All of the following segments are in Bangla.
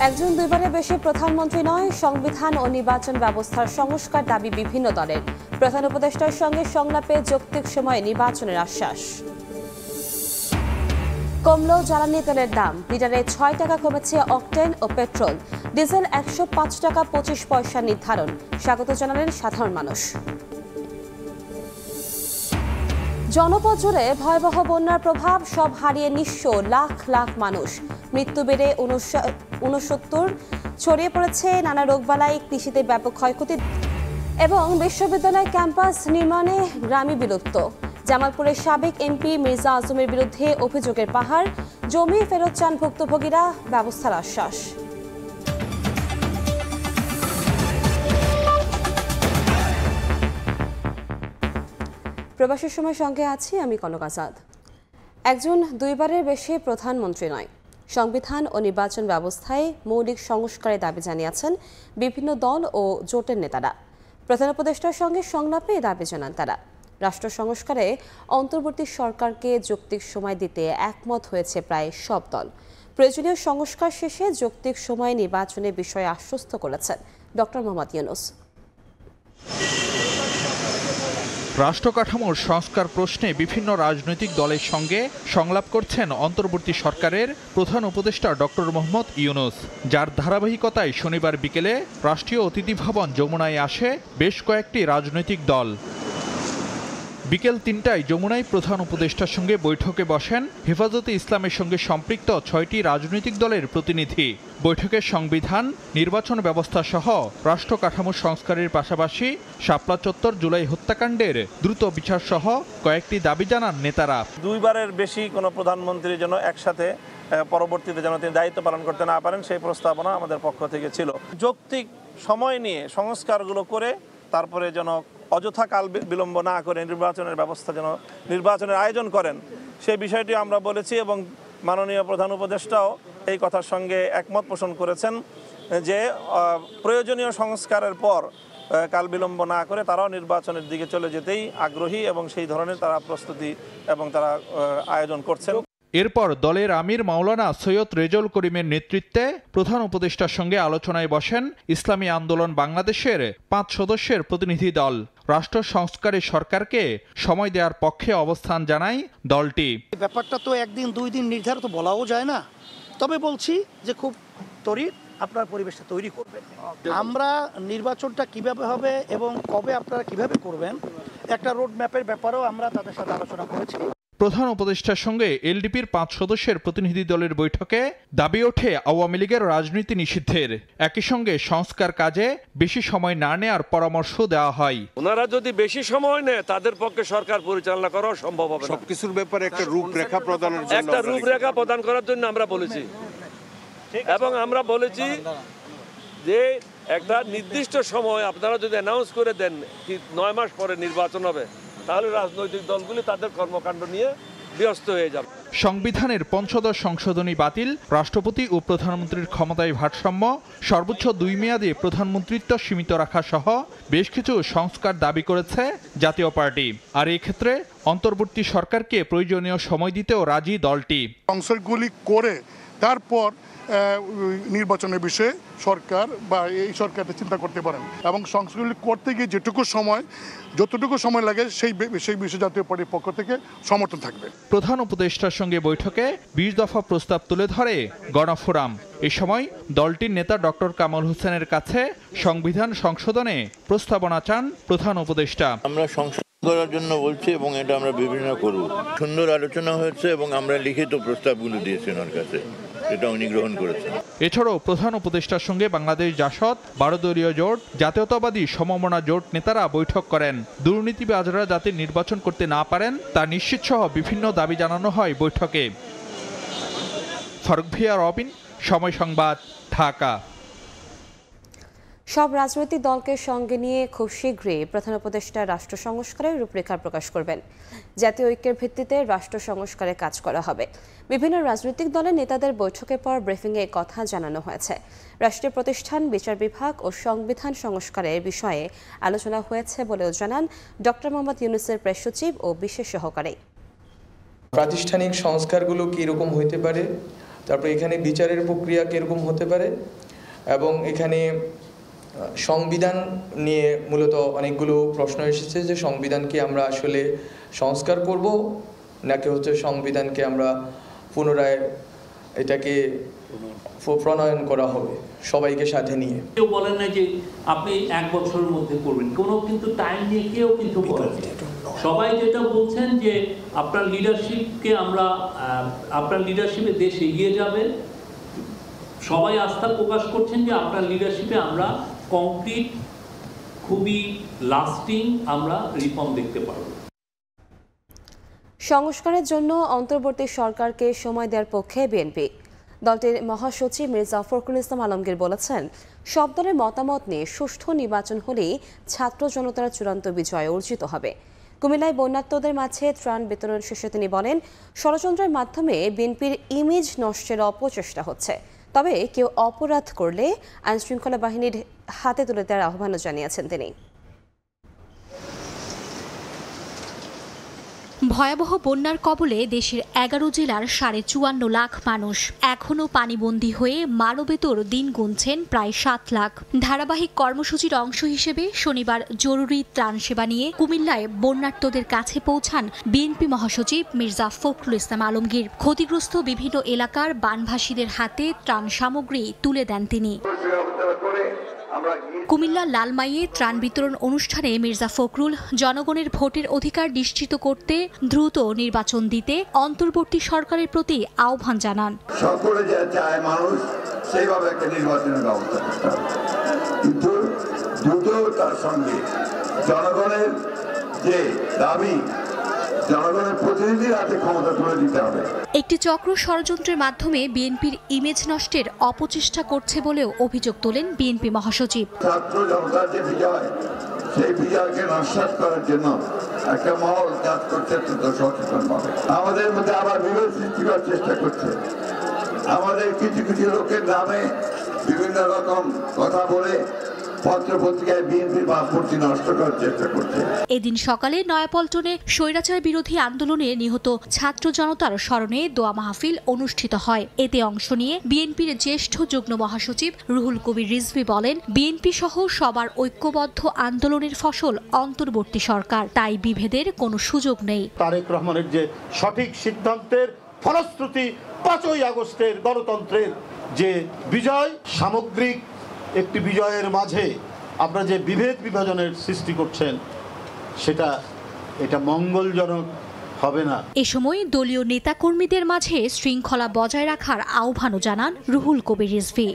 একজন দুইবারের বেশি প্রধানমন্ত্রী নয়, সংবিধান ও নির্বাচন ব্যবস্থার সংস্কার দাবি বিভিন্ন দলের। প্রধান উপদেষ্টার সঙ্গে সংলাপে যৌক্তিক সময়ে নির্বাচনের আশ্বাস। কমল জ্বালানি তেলের দাম, লিটারে ৬ টাকা কমেছে অকটেন ও পেট্রোল। ডিজেল ১০৫ টাকা ২৫ পয়সা নির্ধারণ, স্বাগত জানালেন সাধারণ মানুষ। জনপদ জুড়ে ভয়াবহ বন্যার প্রভাব, সব হারিয়ে নিঃস্ব লাখ লাখ মানুষ। মৃত্যু বেড়ে ৬৯, ছড়িয়ে পড়েছে নানা রোগবালাই, কৃষিতে ব্যাপক ক্ষয়ক্ষতি এবং বিশ্ববিদ্যালয় ক্যাম্পাস নির্মাণে গ্রামই বিলুপ্ত। জামালপুরের সাবেক এমপি মির্জা আজমের বিরুদ্ধে অভিযোগের পাহাড়, জমি ফেরত চান ভুক্তভোগীরা, ব্যবস্থার আশ্বাস। প্রবাসের সময় সঙ্গে আছি আমি কনক আজাদ। একজন দুইবারের বেশি প্রধানমন্ত্রী নয়, সংবিধান ও নির্বাচন ব্যবস্থায় মৌলিক সংস্কারের দাবি জানিয়েছেন বিভিন্ন দল ও জোটের নেতারা। প্রধান উপদেষ্টার সঙ্গে সংলাপে দাবি জানান তারা। রাষ্ট্র সংস্কারে অন্তর্বর্তী সরকারকে যৌক্তিক সময় দিতে একমত হয়েছে প্রায় সব দল। প্রয়োজনীয় সংস্কার শেষে যৌক্তিক সময়ে নির্বাচনের বিষয়ে আশ্বস্ত করেছেন ডক্টর মোহাম্মদ ইউনূস। রাষ্ট্র কাঠামোর সংস্কার প্রশ্নে বিভিন্ন রাজনৈতিক দলের সঙ্গে সংলাপ করছেন অন্তর্বর্তী সরকারের প্রধান উপদেষ্টা ডক্টর মোহাম্মদ ইউনূস, যার ধারাবাহিকতায় শনিবার বিকেলে রাষ্ট্রীয় অতিথি ভবন যমুনায় আসে বেশ কয়েকটি রাজনৈতিক দল। বিকেল ৩টায় যমুনায় প্রধান উপদেষ্টার সঙ্গে বৈঠকে বসেন হেফাজতে ইসলামের সঙ্গে সম্পৃক্ত ৬টি রাজনৈতিক দলের প্রতিনিধি। বৈঠকে সংবিধান, নির্বাচন ব্যবস্থা সহ রাষ্ট্র কাঠামো সংস্কারের পাশাপাশি শাপলা চত্বর জুলাই হত্যাকাণ্ডের দ্রুত বিচার সহ কয়েকটি দাবি জানান নেতারা। দুইবারের বেশি কোনো প্রধানমন্ত্রীর জন্য একসাথে পরবর্তীতে যেন তিনি দায়িত্ব পালন করতে না পারেন, সেই প্রস্তাবনা আমাদের পক্ষ থেকে ছিল। যৌক্তিক সময় নিয়ে সংস্কারগুলো করে তারপরে যেন অযথা কাল বিলম্ব না করে নির্বাচনের ব্যবস্থা যেন নির্বাচনের আয়োজন করেন, সেই বিষয়টি আমরা বলেছি এবং মাননীয় প্রধান উপদেষ্টাও এই কথার সঙ্গে একমত পোষণ করেছেন যে প্রয়োজনীয় সংস্কারের পর কাল বিলম্ব না করে তারাও নির্বাচনের দিকে চলে যেতেই আগ্রহী এবং সেই ধরনের তারা প্রস্তুতি এবং তারা আয়োজন করছেন। এরপর দলের আমির মাওলানা সৈয়দ রেজাউল করিমের নেতৃত্বে প্রধান উপদেষ্টার সঙ্গে আলোচনায় বসেন ইসলামী আন্দোলন বাংলাদেশের ৫ সদস্যের প্রতিনিধি দল। রাষ্ট্র সংস্কারে সরকারকে সময় দেওয়ার পক্ষে অবস্থান জানায় দলটি। ব্যাপারটা তো একদিন দুই দিন নির্ধারিত বলাও যায় না, তবে বলছি যে খুব ত্বরিত আপনার পরিবেশটা তৈরি করবেন। আমরা নির্বাচনটা কিভাবে হবে এবং কবে আপনারা কিভাবে করবেন একটা রোড ম্যাপের ব্যাপারেও আমরা তাদের সাথে আলোচনা করেছি। প্রধান উপদেষ্টার সঙ্গে এলডিপির ৫ সদস্যের প্রতিনিধি দলের বৈঠকে দাবি ওঠে আওয়ামী লীগের রাজনীতি নিষিদ্ধের। একই সঙ্গে সংস্কার কাজে বেশি সময় না নেওয়ার পরামর্শ দেওয়া হয়। ওনারা যদি বেশি সময় নেয় তাদের পক্ষে সরকার পরিচালনা করা সম্ভব হবে না। সবকিছুর ব্যাপারে একটা রূপরেখা প্রদান করার জন্য আমরা বলেছি এবং আমরা বলেছি যে একটা নির্দিষ্ট সময় আপনারা যদি অ্যানাউন্স করে দেন কি ৯ মাস পরে নির্বাচন হবে, তাহলে রাজনৈতিক দলগুলি তাদের কর্মকাণ্ড নিয়ে ব্যস্ত হয়ে যাবে। সংবিধানের পঞ্চদশ সংশোধনী বাতিল, রাষ্ট্রপতি ও প্রধানমন্ত্রীর ক্ষমতায় ভারসাম্য, সর্বোচ্চ ২ মেয়াদে প্রধানমন্ত্রিত্ব সীমিত রাখা সহ বেশ কিছু সংস্কার দাবি করেছে জাতীয় পার্টি। আর এই ক্ষেত্রে অন্তর্বর্তী সরকারকে প্রয়োজনীয় সময় দিতেও রাজি দলটি। সংস্কারগুলি করে তারপর নির্বাচনের বিষয়ে সরকার বা এই সরকারটা চিন্তা করতে পারেন এবং সংস্কারগুলি করতে গিয়ে যতটুকু সময় লাগে সেই বিষয়ে জাতীয় পার্টির পক্ষ থেকে সমর্থন থাকবে। প্রধান উপদেষ্টার সঙ্গে বৈঠকে ২০ দফা প্রস্তাব তুলে ধরে গণফোরাম। এ সময় দলটির নেতা ডক্টর কামাল হোসেনের কাছে সংবিধান সংশোধনে প্রস্তাবনা চান প্রধান উপদেষ্টা। আমরা করার জন্য বলছি এবং এটা আমরা বিভিন্ন করব। সুন্দর আলোচনা হয়েছে এবং আমরা লিখিত প্রস্তাবগুলো দিয়েছি ওনার কাছে, এটা উনি গ্রহণ করেছেন। এছাড়াও প্রধান উপদেষ্টার সঙ্গে বাংলাদেশ জাসদ, ১২ দলীয় জোট, জাতীয়তাবাদী সমমনা জোট নেতারা বৈঠক করেন। দুর্নীতিবাজরা যাতে নির্বাচন করতে না পারেন তা নিশ্চিত সহ বিভিন্ন দাবি জানানো হয় বৈঠকে। ফারুক ভিয়া, রবিন, সময় সংবাদ, ঢাকা। সব রাজনৈতিক দলকে সঙ্গে নিয়ে খুব শীঘ্রই প্রধান উপদেষ্টা রাষ্ট্র সংস্কারের রূপরেখা প্রকাশ করবেন। জাতীয় ঐক্যের ভিত্তিতে রাষ্ট্র সংস্কারে কাজ করা হবে। বিভিন্ন রাজনৈতিক দলের নেতাদের বৈঠকের পর ব্রিফিংয়ে কথা জানানো হয়েছে। রাষ্ট্রীয় প্রতিষ্ঠান, বিচার বিভাগ ও সংবিধান সংস্কারের বিষয়ে আলোচনা হয়েছে বলেও জানান ডক্টর মোহাম্মদ ইউনূসের প্রেস সচিব ও বিশেষ সহকারী। প্রাতিষ্ঠানিক সংস্কারগুলো কীরকম হইতে পারে, তারপর এখানে বিচারের প্রক্রিয়া কীরকম হতে পারে, এবং এখানে সংবিধান নিয়ে মূলত অনেকগুলো প্রশ্ন এসেছে যে সংবিধানকে আমরা আসলে সংস্কার করব নাকি হচ্ছে সংবিধানকে আমরা পুনরায় এটাকে প্রণয়ন করা হবে সবাইকে সাথে নিয়ে। কেউ বলেন না যে আপনি 1 বছরের মধ্যে করবেন, কোনো কিন্তু টাইম নিয়ে কেউ কিন্তু বলেন। সবাই যেটা বলছেন যে আপনার লিডারশিপকে আমরা, আপনার লিডারশিপে দেশ এগিয়ে যাবে, সবাই আস্থা প্রকাশ করছেন যে আপনার লিডারশিপে আমরা কংক্রিট খুবই লাস্টিং আমরা রিফর্ম দেখতে পারব। সংস্কারের জন্য অন্তর্বর্তী সরকারকে সময় দেওয়ার পক্ষে বিএনপি। দলটির মহাসচিব মির্জা ফখরুল ইসলাম আলমগীর বলেছেন, সব দলের মতামত নিয়ে সুষ্ঠু নির্বাচন হলেই ছাত্র জনতার চূড়ান্ত বিজয় অর্জিত হবে। কুমিল্লায় বন্যার্তদের মাঝে ত্রাণ বিতরণ শেষে তিনি বলেন, ষড়যন্ত্রের মাধ্যমে বিএনপির ইমেজ নষ্টের অপচেষ্টা হচ্ছে। তবে কেউ অপরাধ করলে আইনশৃঙ্খলা বাহিনীর হাতে তুলে দেওয়ার আহ্বানও জানিয়েছেন তিনি। ভয়াবহ বন্যার কবলে দেশের 11 জেলার 54.5 লাখ মানুষ এখনও পানিবন্দী হয়ে মানবেতর দিন গুনছেন প্রায় 7 লাখ। ধারাবাহিক কর্মসূচির অংশ হিসেবে শনিবার জরুরি ত্রাণ সেবা নিয়ে কুমিল্লায় বন্যার্তদের কাছে পৌঁছান বিএনপি মহাসচিব মির্জা ফখরুল ইসলাম আলমগীর। ক্ষতিগ্রস্ত বিভিন্ন এলাকার বানভাসীদের হাতে ত্রাণ সামগ্রী তুলে দেন তিনি। কুমিল্লা লালমাইয়ে ত্রাণ বিতরণ অনুষ্ঠানে মির্জা ফখরুল জনগণের ভোটের অধিকার নিশ্চিত করতে দ্রুত নির্বাচন দিতে অন্তর্বর্তী সরকারের প্রতি আহ্বান জানান। সকলে যা চায় মানুষ সেইভাবে একটা নির্বাচনের ব্যবস্থা করতে হবে, কিন্তু দ্রুত তার সঙ্গে জনগণের যে দাবি, জনগণের প্রতিনিধির হাতে ক্ষমতা তুলে দিতে হবে। একটি চক্র ষড়যন্ত্রের মাধ্যমে বিএনপির ইমেজ নষ্টের অপচেষ্টা করছে বলেও অভিযোগ তোলেন বিএনপি মহাসচিব। ছাত্র জনতার যে বিজয়, সেই বিজয়কে নস্যাৎ করার জন্য একটা মহল কাজ করছে সচেতনভাবে। আমাদের মধ্যে আবার বিভেদ সৃষ্টি করার চেষ্টা করছে। আমাদের কিছু কিছু লোকের নামে বিভিন্ন রকম কথা বলে পত্রপত্রিকায় বিএনপির ভাবমূর্তি নষ্ট করার চেষ্টা করছে। এদিন সকালে নয়াপল্টনে স্বৈরাচার বিরোধী আন্দোলনে নিহত ছাত্র জনতার স্মরণে দোয়া মাহফিল অনুষ্ঠিত হয়। এতে অংশ নিয়ে বিএনপির জ্যেষ্ঠ যুগ্ম মহাসচিব রুহুল কবির রিজভী বলেন, বিএনপি সহ সবার ঐক্যবদ্ধ আন্দোলনের ফসল অন্তর্বর্তী সরকার, তাই বিভেদের কোনো সুযোগ নেই। তারেক রহমানের যে সঠিক সিদ্ধান্তের ফলশ্রুতি 5ই আগস্টের গণতন্ত্রের যে বিজয়, সামগ্রিক একটি বিজয়ের মাঝে আপনারা যে বিভেদ বিভাজনের সৃষ্টি করছেন এটা মঙ্গলজনক হবে না। এ সময় দলীয় নেতাকর্মীদের মাঝে শৃঙ্খলা বজায় রাখার আহ্বানও জানান রুহুল কবির রিজভী।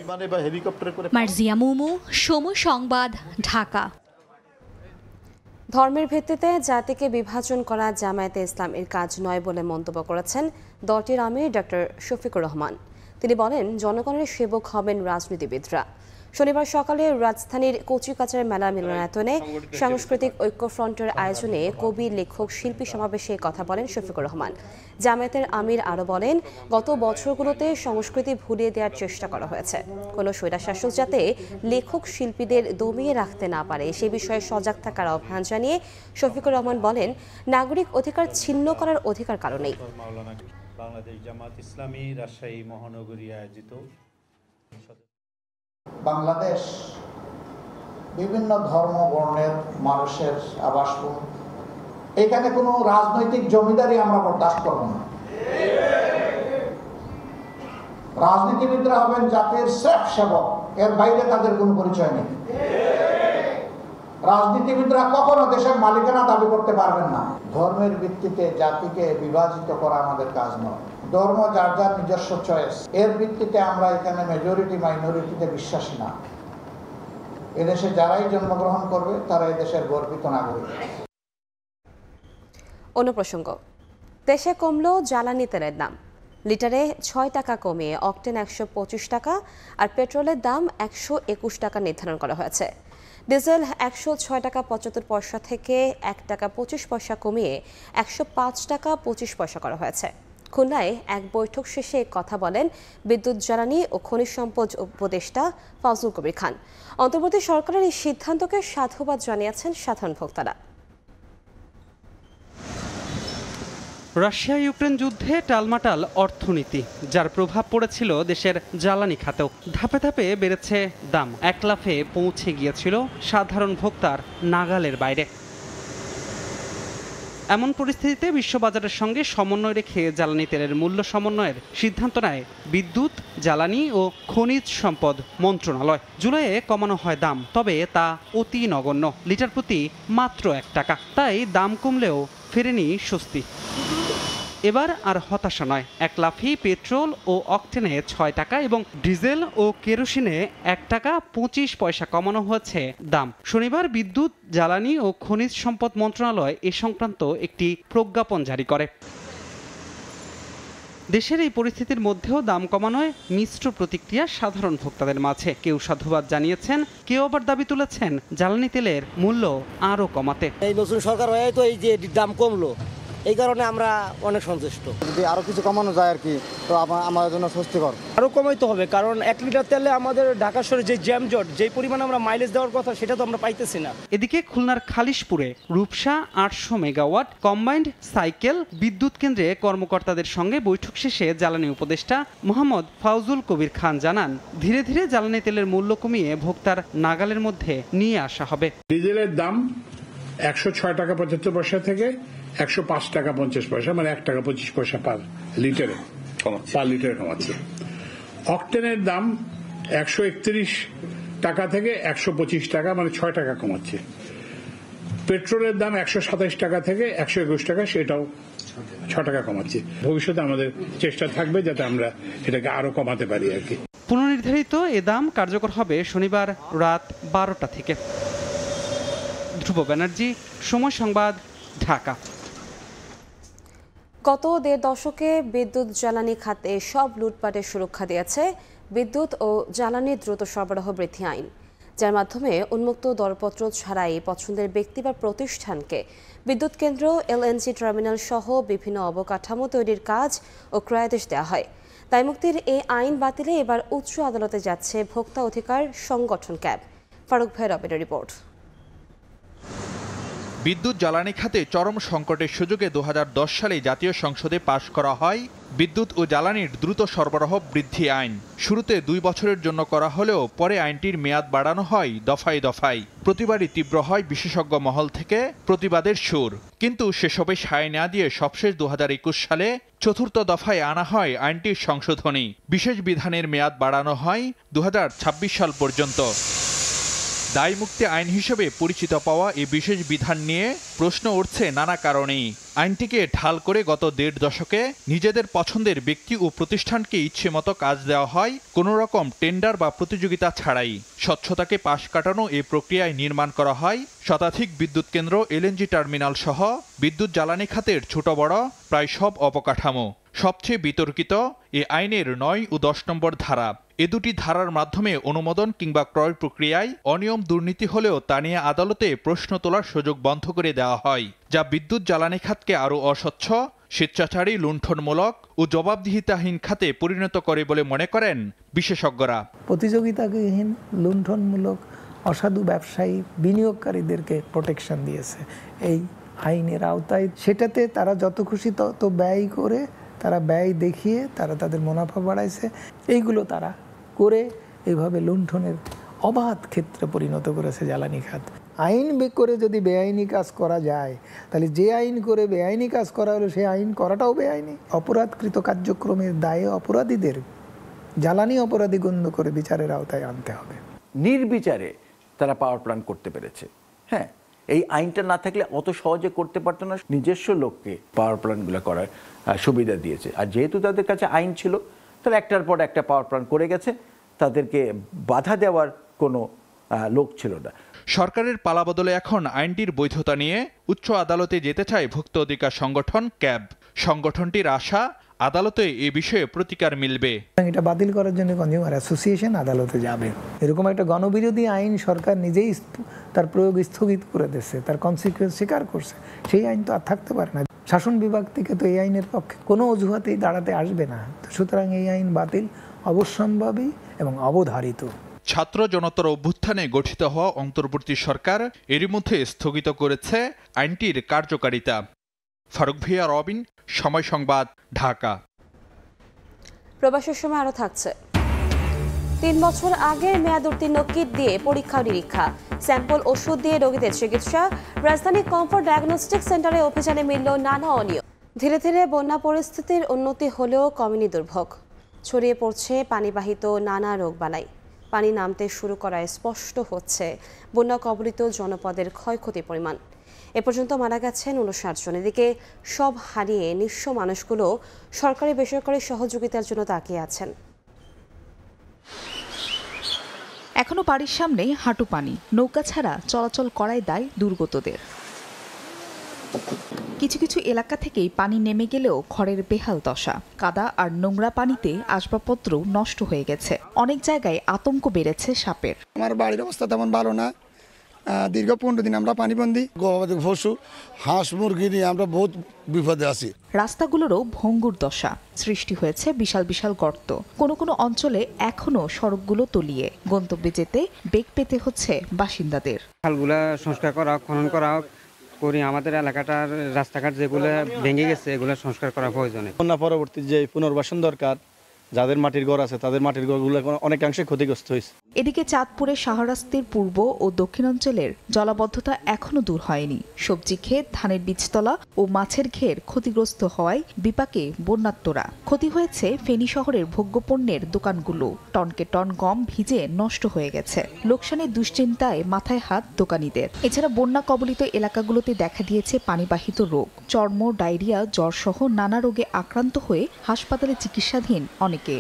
মার্জিয়া মুমু, সময় সংবাদ, ঢাকা। ধর্মের ভিত্তিতে জাতিকে বিভাজন করা জামায়াতে ইসলামের কাজ নয় বলে মন্তব্য করেছেন দলটির আমির ডক্টর শফিকুর রহমান। তিনি বলেন, জনগণের সেবক হবেন রাজনীতিবিদরা। শনিবার সকালে রাজধানীর কচিকাচার মেলা মিলনায়তনে সাংস্কৃতিক ঐক্যফ্রন্টের আয়োজনে কবি, লেখক, শিল্পী সমাবেশে কথা বলেন শফিকুর রহমান। জামায়াতের আমির আরও বলেন, গত বছরগুলোতে সংস্কৃতি ভুলিয়ে দেওয়ার চেষ্টা করা হয়েছে। কোনো স্বৈরশাসক যাতে লেখক শিল্পীদের দমিয়ে রাখতে না পারে সে বিষয়ে সজাগ থাকার আহ্বান জানিয়ে শফিকুর রহমান বলেন, নাগরিক অধিকার ছিন্ন করার অধিকার কারণেই। বাংলাদেশ জামাত ইসলামী রাজশাহী মহানগরী আয়োজিত বাংলাদেশ বিভিন্ন ধর্ম বর্ণের মানুষের আবাসভূমি। এখানে কোনো রাজনৈতিক জমিদারি আমরা বরদাস্ত করব না। রাজনীতিবিদরা হবেন জাতির স্রেফ সেবক, এর বাইরে তাদের কোনো পরিচয় নেই। রাজনীতিবিদরা কখনো দেশের মালিকানা দাবি করতে পারবেন না। ধর্মের ভিত্তিতে জাতিকে বিভাজিত করা আমাদের কাজ নয়। ধর্ম যার যার নিজস্ব চয়েস, এর ভিত্তিতে আমরা এখানে মেজরিটি মাইনরিটিতে বিশ্বাসী না। এদেশে যারাই জন্মগ্রহণ করবে তারা এদেশের গর্বিত নাগরিক। অন্য প্রসঙ্গ, দেশে কমল জ্বালানি তেলের দাম। লিটারে 6 টাকা কমিয়ে অকটেন 125 টাকা আর পেট্রোলের দাম 121 টাকা নির্ধারণ করা হয়েছে। ডিজেল 106 টাকা 75 পয়সা থেকে 1 টাকা 25 পয়সা কমিয়ে 105 টাকা 25 পয়সা করা হয়েছে। খুলনায় এক বৈঠক শেষে কথা বলেন বিদ্যুৎ, জ্বালানি ও খনিজ সম্পদ উপদেষ্টা ফজলুল কবির খান। অন্তর্বর্তী সরকারের এই সিদ্ধান্তকে সাধুবাদ জানিয়েছেন সাধারণ ভোক্তারা। রাশিয়া ইউক্রেন যুদ্ধে টালমাটাল অর্থনীতি, যার প্রভাব পড়েছিল দেশের জ্বালানি খাতেও। ধাপে ধাপে বেড়েছে দাম, এক লাফে পৌঁছে গিয়েছিল সাধারণ ভোক্তার নাগালের বাইরে। এমন পরিস্থিতিতে বিশ্ববাজারের সঙ্গে সমন্বয় রেখে জ্বালানি তেলের মূল্য সমন্বয়ের সিদ্ধান্ত নেয় বিদ্যুৎ, জ্বালানি ও খনিজ সম্পদ মন্ত্রণালয়। জুলাইয়ে কমানো হয় দাম, তবে তা অতি নগণ্য, লিটার প্রতি মাত্র 1 টাকা। তাই দাম কমলেও ফেরেনি স্বস্তি। এবার আর হতাশা নয়, এক লাফে পেট্রোল ও অকটেনে 6 টাকা এবং ডিজেল ও কেরোসিনে 1 টাকা 25 পয়সা কমানো হয়েছে দাম। শনিবার বিদ্যুৎ, জ্বালানি ও খনিজ সম্পদ মন্ত্রণালয় এ সংক্রান্ত একটি প্রজ্ঞাপন জারি করে। দেশের এই পরিস্থিতির মধ্যেও দাম কমানোয় মিশ্র প্রতিক্রিয়া সাধারণ ভোক্তাদের মাঝে। কেউ সাধুবাদ জানিয়েছেন, কেউ আবার দাবি তুলেছেন জ্বালানি তেলের মূল্য আরও কমাতে। এই নতুন সরকার হয়ে তো এই যে দাম কমলো, এই কারণে আমরা অনেক সন্তুষ্ট। যদি আরো কিছু কমানো যায় আর কি, তো আমাদের জন্য স্বস্তিকর। আরো কমাইতে হবে, কারণ 1 লিটার তেলে আমাদের ঢাকা শহরে যে জ্যামজট, যে পরিমাণে আমরা মাইলেজ দেওয়ার কথা, সেটা তো আমরা পাইতেছি না। এদিকে খুলনার খালিশপুরে রূপসা 800 মেগাওয়াট কম্বাইন্ড সাইকেল বিদ্যুৎ কেন্দ্রে কর্মকর্তাদের সঙ্গে বৈঠক শেষে জ্বালানি উপদেষ্টা মোহাম্মদ ফাউজুল কবির খান জানান, ধীরে ধীরে জ্বালানি তেলের মূল্য কমিয়ে ভোক্তার নাগালের মধ্যে নিয়ে আসা হবে। ডিজেলের দাম 106 টাকা 75 পয়সা থেকে 105 টাকা 50 পয়সা, মানে 1 টাকা 25 পয়সা পার লিটারে কমাচ্ছে। অকটেনের দাম 131 টাকা থেকে 125 টাকা, মানে 6 টাকা কমাচ্ছে। পেট্রোলের দাম 127 টাকা থেকে 121 টাকা, সেটাও 6 টাকা কমাচ্ছে। ভবিষ্যতে আমাদের চেষ্টা থাকবে যাতে আমরা এটাকে আরো কমাতে পারি আর কি। পুনর্নির্ধারিত এ দাম কার্যকর হবে শনিবার রাত 12টা থেকে। ধ্রুব ব্যানার্জি, সময় সংবাদ, ঢাকা। গত 1.5 দশকে বিদ্যুৎ জ্বালানি খাতে সব লুটপাটের সুরক্ষা দিয়েছে বিদ্যুৎ ও জ্বালানি দ্রুত সরবরাহ বৃদ্ধি আইন, যার মাধ্যমে উন্মুক্ত দরপত্র ছাড়াই পছন্দের ব্যক্তি বা প্রতিষ্ঠানকে বিদ্যুৎ কেন্দ্র, এলএনজি টার্মিনাল সহ বিভিন্ন অবকাঠামো তৈরির কাজ ও ক্রয়াদেশ দেওয়া হয়। দায়মুক্তির এই আইন বাতিলে এবার উচ্চ আদালতে যাচ্ছে ভোক্তা অধিকার সংগঠন ক্যাব। ফারুক ভাই রবিনের রিপোর্ট। বিদ্যুৎ জ্বালানি খাতে চরম সংকটের সুযোগে 2010 সালে জাতীয় সংসদে পাশ করা হয় বিদ্যুৎ ও জ্বালানির দ্রুত সরবরাহ বৃদ্ধি আইন। শুরুতে 2 বছরের জন্য করা হলেও পরে আইনটির মেয়াদ বাড়ানো হয় দফায় দফায়। প্রতিবারই তীব্র হয় বিশেষজ্ঞ মহল থেকে প্রতিবাদের সুর, কিন্তু সেসবে সায় না দিয়ে সবশেষ 2021 সালে 4র্থ দফায় আনা হয় আইনটির সংশোধনী। বিশেষ বিধানের মেয়াদ বাড়ানো হয় 2026 সাল পর্যন্ত। দায়মুক্তি আইন হিসেবে পরিচিত পাওয়া এই বিশেষ বিধান নিয়ে প্রশ্ন উঠছে নানা কারণেই। আইনটিকে ঢাল করে গত 1.5 দশকে নিজেদের পছন্দের ব্যক্তি ও প্রতিষ্ঠানকে ইচ্ছে মতো কাজ দেওয়া হয়, কোনো রকম টেন্ডার বা প্রতিযোগিতা ছাড়াই। স্বচ্ছতাকে পাশ কাটানো এই প্রক্রিয়ায় নির্মাণ করা হয় শতাধিক বিদ্যুৎ কেন্দ্র, এলএনজি টার্মিনাল সহ বিদ্যুৎ জ্বালানি খাতের ছোট বড় প্রায় সব অবকাঠামো। সবচেয়ে বিতর্কিত এ আইনের 9 ও 10 নম্বর ধারা। এ দুটি ধারার মাধ্যমে অনুমোদন কিংবা ক্রয় প্রক্রিয়ায় অনিয়ম দুর্নীতি হলেও তা নিয়ে আদালতে প্রশ্ন তোলার সুযোগ বন্ধ করে দেওয়া হয়, যা বিদ্যুৎ জ্বালানি খাতকে আরও অস্বচ্ছ, স্বেচ্ছাচারী, লুণ্ঠনমূলক ও জবাবদিহিতাহীন খাতে পরিণত করে বলে মনে করেন বিশেষজ্ঞরা। প্রতিযোগিতাহীন, লুণ্ঠনমূলক, অসাধু ব্যবসায়ী, বিনিয়োগকারীদেরকে প্রোটেকশন দিয়েছে এই আইনের আওতায়। সেটাতে তারা যত খুশি তত ব্যয় করে, তারা ব্যয় দেখিয়ে তারা তাদের মুনাফা বাড়াইছে। এইগুলো তারা করে এইভাবে লুণ্ঠনের অবাধ ক্ষেত্রে পরিণত করেছে জ্বালানি খাত। আইন করে যদি বেআইনি কাজ করা যায়, তাহলে যে আইন করে বেআইনি কাজ করা হলো সেই আইন করাটাও বেআইনি। অপরাধকৃত কার্যক্রমের দায়ে অপরাধীদের জ্বালানি অপরাধী গণ্য করে বিচারের আওতায় আনতে হবে। নির্বিচারে তারা পাওয়ার প্ল্যান্ট করতে পেরেছে। হ্যাঁ, এই আইনটা না থাকলে অত সহজে করতে পারতো না। নিজস্ব লোককে পাওয়ার প্ল্যান্টগুলো করার সুবিধা দিয়েছে। আর যেহেতু তাদের কাছে আইন ছিল, তারা একটার পর একটা পাওয়ার প্ল্যান্ট করে গেছে, তাদেরকে বাধা দেওয়ার কোনো লোক ছিল না। সরকারের পালাবদলে এখন আইনটির বৈধতা নিয়ে উচ্চ আদালতে যেতে চায় ভোক্তা অধিকার সংগঠন ক্যাব। সংগঠনটির আশা, আদালতে এ বিষয়ে প্রতিকার মিলবে। এটা বাতিল করার জন্য কনজিউমার অ্যাসোসিয়েশন আদালতে যাবে। এরকম একটা গণবিরোধী আইন সরকার নিজেই তার প্রয়োগ স্থগিত করে দিয়েছে, তার কনসিকুয়েন্স স্বীকার করছে। সেই আইন তো আর থাকতে পারে না। শাসন বিভাগ থেকে তো এই আইনের পক্ষে কোনো অজুহাতেই দাঁড়াতে আসবে না। সুতরাং এই আইন বাতিল অবশ্যম্ভাবী এবং অবধারিত। ছাত্র জনতার অভ্যুত্থানে গঠিত হওয়া অন্তর্বর্তী সরকার এরই মধ্যে স্থগিত করেছে আইনটির কার্যকারিতা। ফারুক ভিয়া, রবিন, সময় সংবাদ, ঢাকা। প্রবাসের সময় আরো থাকছে 3 বছর আগের মেয়াদ উত্তীর্ণ কিট দিয়ে পরীক্ষা নিরীক্ষা, স্যাম্পল ওষুধ দিয়ে রোগীদের চিকিৎসা। রাজধানী কমফোর্ট ডায়াগনস্টিক সেন্টারে অভিযানে মিলল নানা অনিয়ম। ধীরে ধীরে বন্যা পরিস্থিতির উন্নতি হলেও কমেনি দুর্ভোগ। ছড়িয়ে পড়ছে পানিবাহিত নানা রোগবালাই। পানি নামতে শুরু করায় স্পষ্ট হচ্ছে বন্যা কবলিত জনপদের ক্ষয়ক্ষতির পরিমাণ। এ পর্যন্ত মারা গেছেন 59 জন। এদিকে সব হারিয়ে নিঃস্ব মানুষগুলো সরকারি বেসরকারি সহযোগিতার জন্য তাকিয়ে আছেন। এখনো বাড়ির সামনে হাঁটু পানি, নৌকা ছাড়া চলাচল করাই দায় দুর্গতদের। কিছু কিছু এলাকা থেকেই পানি নেমে গেলেও ঘরের বেহাল দশা। কাদা আর নোংরা পানিতে আসবাবপত্র নষ্ট হয়ে গেছে। অনেক জায়গায় আতঙ্ক বেড়েছে সাপের। আমার বাড়ির অবস্থা তেমন ভালো না। দীর্ঘ 15 দিন আমরা পানিবন্দী। গবাদি পশু, হাঁস মুরগি নিয়ে আমরা বহুত বিপদে আছি। রাস্তাগুলোরও ভঙ্গুর দশা, সৃষ্টি হয়েছে বিশাল বিশাল গর্ত। কোনো কোনো অঞ্চলে এখনো সড়কগুলো তলিয়ে, গন্তব্যে যেতে বেগ পেতে হচ্ছে বাসিন্দাদের। খালগুলা সংস্কার করা, খনন করা করি। আমাদের এলাকাটার রাস্তাঘাট যেগুলো ভেঙে গেছে এগুলো সংস্কার করা প্রয়োজনে। বন্যা পরবর্তী যে পুনর্বাসন দরকার, যাদের মাটির ঘর আছে তাদের মাটির ঘরগুলো অনেকাংশে ক্ষতিগ্রস্ত হয়েছে। এদিকে চাঁদপুরের শাহরাস্তির পূর্ব ও দক্ষিণাঞ্চলের জলাবদ্ধতা এখনো দূর হয়নি। সবজি ক্ষেত, ধানের বীজতলা ও মাছের ঘের ক্ষতিগ্রস্ত হওয়ায় বিপাকে বন্যাত্মরা। ক্ষতি হয়েছে ফেনী শহরের ভোগ্যপণ্যের দোকানগুলো। টনকে টন গম ভিজে নষ্ট হয়ে গেছে। লোকসানের দুশ্চিন্তায় মাথায় হাত দোকানিদের। এছাড়া বন্যা কবলিত এলাকাগুলোতে দেখা দিয়েছে পানিবাহিত রোগ, চর্ম, ডায়রিয়া, জ্বরসহ নানা রোগে আক্রান্ত হয়ে হাসপাতালে চিকিৎসাধীন অনেকে।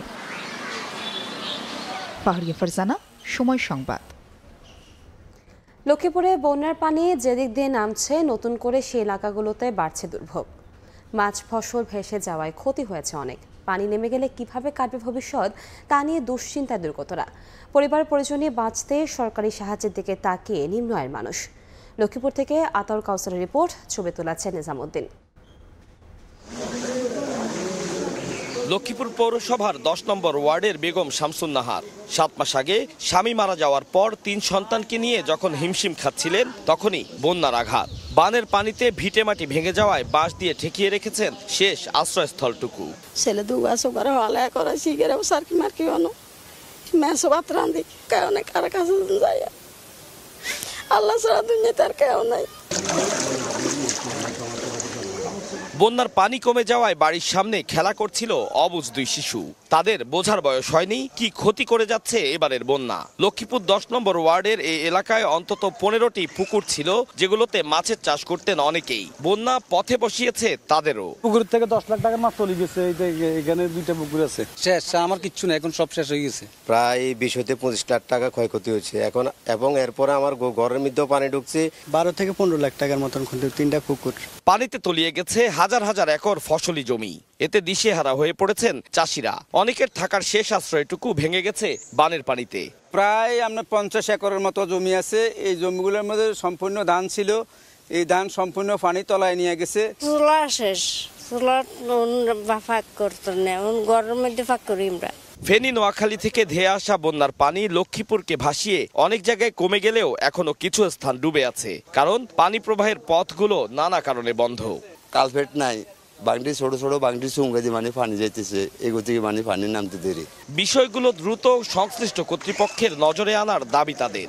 ফাহরিয়া ফারজানা, সময় সংবাদ। লক্ষ্মীপুরে বন্যার পানি যেদিক দিয়ে নামছে, নতুন করে সেই এলাকাগুলোতে বাড়ছে দুর্ভোগ। মাছ ফসল ভেসে যাওয়ায় ক্ষতি হয়েছে অনেক। পানি নেমে গেলে কিভাবে কাটবে ভবিষ্যৎ, তা নিয়ে দুশ্চিন্তায় দুর্গতরা। পরিবার পরিজনে বাঁচতে সরকারি সাহায্যের দিকে তাকিয়ে নিম্ন আয়ের মানুষ। লক্ষ্মীপুর থেকে আতাউর কাউসারের রিপোর্ট, ছবি তোলাচ্ছে নিজামুদ্দিন। লক্ষ্মীপুর পৌরসভার 10 নম্বর ওয়ার্ডের বেগম শামসুন নাহার 7 মাস আগে স্বামী মারা যাওয়ার পর 3 সন্তানকে নিয়ে যখন হিমশিম খাচ্ছিলেন তখনই বন্যার আঘাত। বানের পানিতে ভিটে মাটি ভেঙে যাওয়ায় বাঁশ দিয়ে ঠেকিয়ে রেখেছেন শেষ আশ্রয়স্থলটুকু। ছেলে দুগাছো করে হলে করে শিখে সার্কি মার্কি অনো মেসো ভাত রাঁধি কারণ কার কাছে যায় আল্লাহ ছাড়া দুনিয়াতে আর কেউ নাই। বন্যার পানি কমে যাওয়ায় বাড়ির সামনে খেলা করছিল অবুঝ 2 শিশু। তাদের বোঝার বয়স হয়নি কি ক্ষতি করে যাচ্ছে এবারের বন্যা। লক্ষ্মীপুর 10 নম্বর ওয়ার্ডের এই এলাকায় অন্তত 15টি পুকুর ছিল, যেগুলোতে মাছের চাষ করতেন অনেকেই। বন্যা পথে বসিয়েছে তাদেরও। পুকুর থেকে 10 লাখ টাকার মাছ চলে গেছে। এখানে 2টা পুকুর আছে, শেষ। আমার কিচ্ছু না, এখন সব শেষ হয়ে গেছে। প্রায় 20 থেকে 25 লাখ টাকা ক্ষয়ক্ষতি হয়েছে এখন, এবং এরপরে আমার ঘরের মধ্যেও পানি ঢুকছে। 12 থেকে 15 লাখ টাকার মতন 3টা পুকুর। পানিতে তলিয়ে গেছে হাজার হাজার একর ফসলি জমি। এতে দিশেহারা হয়ে পড়েছেন চাষিরা। অনেকের থাকার শেষ আশ্রয়টুকু ভেঙে গেছে বানের পানিতে। প্রায় আপনার 50 একরের মতো জমি আছে। এই জমিগুলোর মধ্যে সম্পূর্ণ ধান ছিল, এই ধান সম্পূর্ণ পানি তলায় নিয়ে গেছে। চুলা শেষ, চুলা ফাঁক করতো না, ঘরের মধ্যে ফাঁক করি আমরা। ফেনী নোয়াখালী থেকে ধেয়ে আসা বন্যার পানি লক্ষ্মীপুরকে ভাসিয়ে অনেক জায়গায় কমে গেলেও এখনো কিছু স্থান ডুবে আছে, কারণ পানি প্রবাহের পথগুলো নানা কারণে বন্ধ। কালভেট নাই, বাংটি ছোট ছোট বাংটি চুঙ্গা দিয়ে মানে পানি যাইতেছে, এগো থেকে মানে পানি নামতে দেরি। বিষয়গুলো দ্রুত সংশ্লিষ্ট কর্তৃপক্ষের নজরে আনার দাবি তাদের।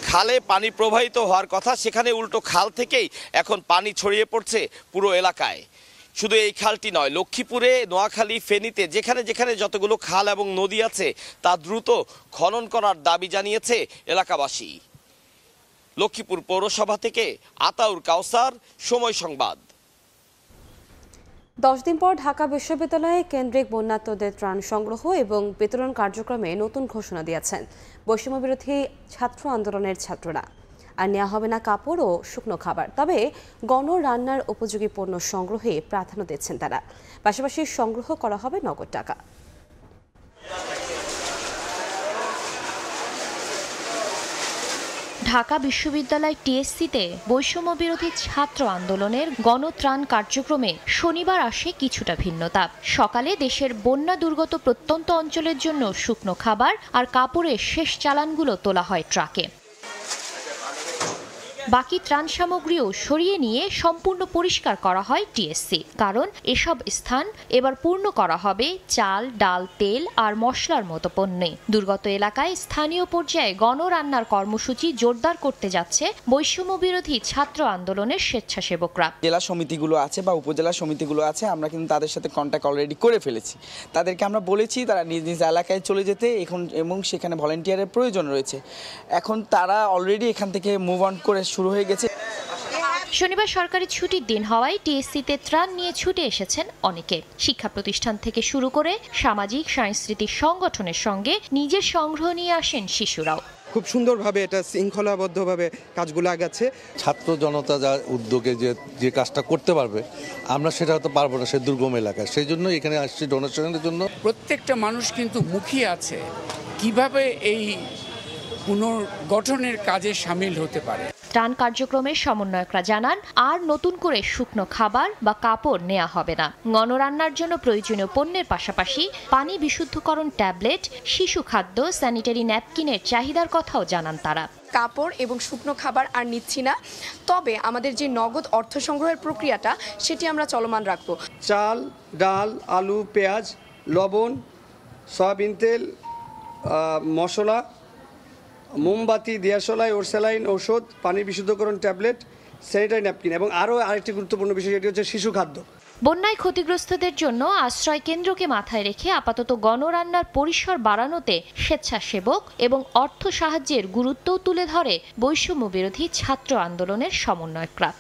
খালে পানি প্রবাহিত হওয়ার কথা, সেখানে উল্টো খাল থেকেই এখন পানি ছড়িয়ে পড়ছে পুরো এলাকায়। শুধু এই খালটি নয়, লক্ষ্মীপুরে, নোয়াখালী, ফেনীতে যেখানে যেখানে যতগুলো খাল এবং নদী আছে তা দ্রুত খনন করার দাবি জানিয়েছে এলাকাবাসী। লক্ষ্মীপুর পৌরসভা থেকে আতাউর কাউসার, সময় সংবাদ। 10 দিন পর ঢাকা বিশ্ববিদ্যালয়ে কেন্দ্রিক বন্যার্তদের ত্রাণ সংগ্রহ এবং বিতরণ কার্যক্রমে নতুন ঘোষণা দিয়েছেন বৈষম্য বিরোধী ছাত্র আন্দোলনের ছাত্ররা। আর নেওয়া হবে না কাপড় ও শুকনো খাবার, তবে গণ রান্নার উপযোগী পণ্য সংগ্রহে প্রাধান্য দিচ্ছেন তারা। পাশাপাশি সংগ্রহ করা হবে নগদ টাকা। ঢাকা বিশ্ববিদ্যালয় টিএসসিতে বৈষম্য বিরোধী ছাত্র আন্দোলনের গণত্রাণ কার্যক্রমে শনিবার আসে কিছুটা ভিন্নতা। সকালে দেশের বন্যা দুর্গত প্রত্যন্ত অঞ্চলের জন্য শুকনো খাবার আর কাপড়ের শেষ চালানগুলো তোলা হয় ট্রাকে। বাকি ত্রাণ সামগ্রীও সরিয়ে নিয়ে সম্পূর্ণ পরিষ্কার করা হয় টিএসসি। কারণ এসব স্থান এবার পূর্ণ করা হবে চাল, ডাল, তেল আর মশলার মতো পণ্যে। দুর্গত এলাকায় স্থানীয় পর্যায়ে গণরান্নার কর্মসূচি জোরদার করতে যাচ্ছে বৈষম্য বিরোধী ছাত্র আন্দোলনের স্বেচ্ছাসেবকরা। জেলা সমিতিগুলো আছে বা উপজেলা সমিতিগুলো আছে, আমরা কিন্তু তাদের সাথে কন্ট্যাক্ট অলরেডি করে ফেলেছি। তাদেরকে আমরা বলেছি তারা নিজ নিজ এলাকায় চলে যেতে, এবং সেখানে ভলান্টিয়ারের প্রয়োজন রয়েছে। এখন তারা অলরেডি এখান থেকে মুভ অন করে শুরু হয়ে গেছে। শনিবার সরকারি ছুটির দিন হওয়ায় টিএসসিতে ত্রাণ নিয়ে ছুটে এসেছেন অনেকে। শিক্ষা প্রতিষ্ঠান থেকে শুরু করে সামাজিক সাংস্কৃতিক সংগঠনের সঙ্গে নিজের সংগ্রহ নিয়ে আসেন শিশুরাও। খুব সুন্দরভাবে এটা শৃঙ্খলাবদ্ধভাবে কাজগুলো আগাচ্ছে। ছাত্র জনতা যা উদ্যোগে যে কাজটা করতে পারবে, আমরা সেটা হয়তো পারবো না সে দুর্গম এলাকায়। সেই জন্য এখানে আসছি ডোনেশনের জন্য। প্রত্যেকটা মানুষ কিন্তু মুখিয়ে আছে কিভাবে এই পুনর্গঠনের কাজে সামিল হতে পারে। ত্রাণ কার্যক্রমের সমন্বয়করা জানান, আর নতুন করে শুকনো খাবার বা কাপড় নেওয়া হবে না। গণরান্নার জন্য প্রয়োজনীয় পণ্যের পাশাপাশি পানি বিশুদ্ধকরণ ট্যাবলেট, শিশু খাদ্য, স্যানিটারি ন্যাপকিনের চাহিদার কথাও জানান তারা। কাপড় এবং শুকনো খাবার আর নিচ্ছি না, তবে আমাদের যে নগদ অর্থ সংগ্রহের প্রক্রিয়াটা সেটি আমরা চলমান রাখবো। চাল, ডাল, আলু, পেঁয়াজ, লবণ, সয়াবিন তেল, মশলা, মোমবাতি, দিয়াশলাই, ওরসেলাইন ঔষধ, পানি বিশুদ্ধকরণ ট্যাবলেট, স্যানিটারি ন্যাপকিন এবং আরও আরেকটি গুরুত্বপূর্ণ বিষয় যেটি হচ্ছে শিশু খাদ্য। বন্যায় ক্ষতিগ্রস্তদের জন্য আশ্রয় কেন্দ্রকে মাথায় রেখে আপাতত গণরান্নার পরিসর বাড়ানোতে স্বেচ্ছাসেবক এবং অর্থ সাহায্যের গুরুত্বও তুলে ধরে বৈষম্য বিরোধী ছাত্র আন্দোলনের সমন্বয়করা।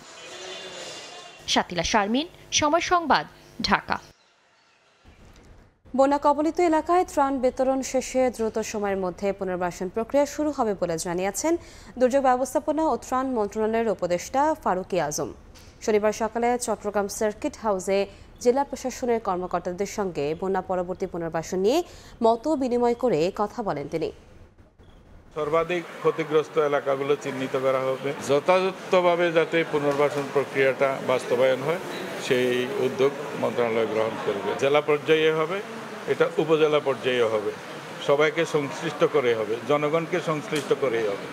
শাতিলা শারমিন, সময় সংবাদ, ঢাকা। বন্যা কবলিত এলাকায় ত্রাণ বিতরণ শেষে দ্রুত সময়ের মধ্যে পুনর্বাসন প্রক্রিয়া শুরু হবে বলে জানিয়েছেন দুর্যোগ ব্যবস্থাপনা ও ত্রাণ মন্ত্রণালয়ের উপদেষ্টা ফারুকী আজম। শনিবার সকালে চট্টগ্রাম সার্কিট হাউসে জেলা প্রশাসনের কর্মকর্তাদের সঙ্গে বন্যা পরবর্তী পুনর্বাসন নিয়ে মত বিনিময় করে কথা বলেন তিনি। সর্বাধিক ক্ষতিগ্রস্ত এলাকাগুলো চিহ্নিত করা হবে, যথাযথভাবে যাতে পুনর্বাসন প্রক্রিয়াটা বাস্তবায়ন হয় সেই উদ্যোগ মন্ত্রণালয় গ্রহণ করবে। জেলা পর্যায়ে হবে, এটা উপজেলা পর্যায়ে হবে, সবাইকে সংশ্লিষ্ট করে হবে, জনগণকে সংশ্লিষ্ট করেই হবে,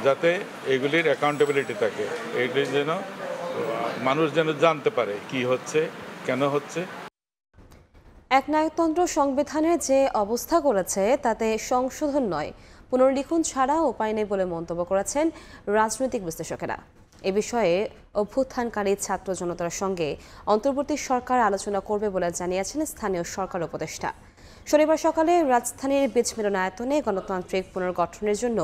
যাতে এগুলির অ্যাকাউন্টেবিলিটি থাকে। এগুলি যেন মানুষ যেন জানতে পারে কি হচ্ছে, কেন হচ্ছে। একনায়কতন্ত্র সংবিধানের যে অবস্থা করেছে তাতে সংশোধন নয়, পুনর্লিখন ছাড়া উপায় নেই বলে মন্তব্য করেছেন রাজনৈতিক বিশ্লেষকেরা। এ বিষয়ে অভ্যুত্থানকারী ছাত্র জনতার সঙ্গে অন্তর্বর্তী সরকার আলোচনা করবে বলে জানিয়েছেন স্থানীয় সরকার উপদেষ্টা। শনিবার সকালে রাজধানীর বীজ মিলনায়তনে গণতান্ত্রিক পুনর্গঠনের জন্য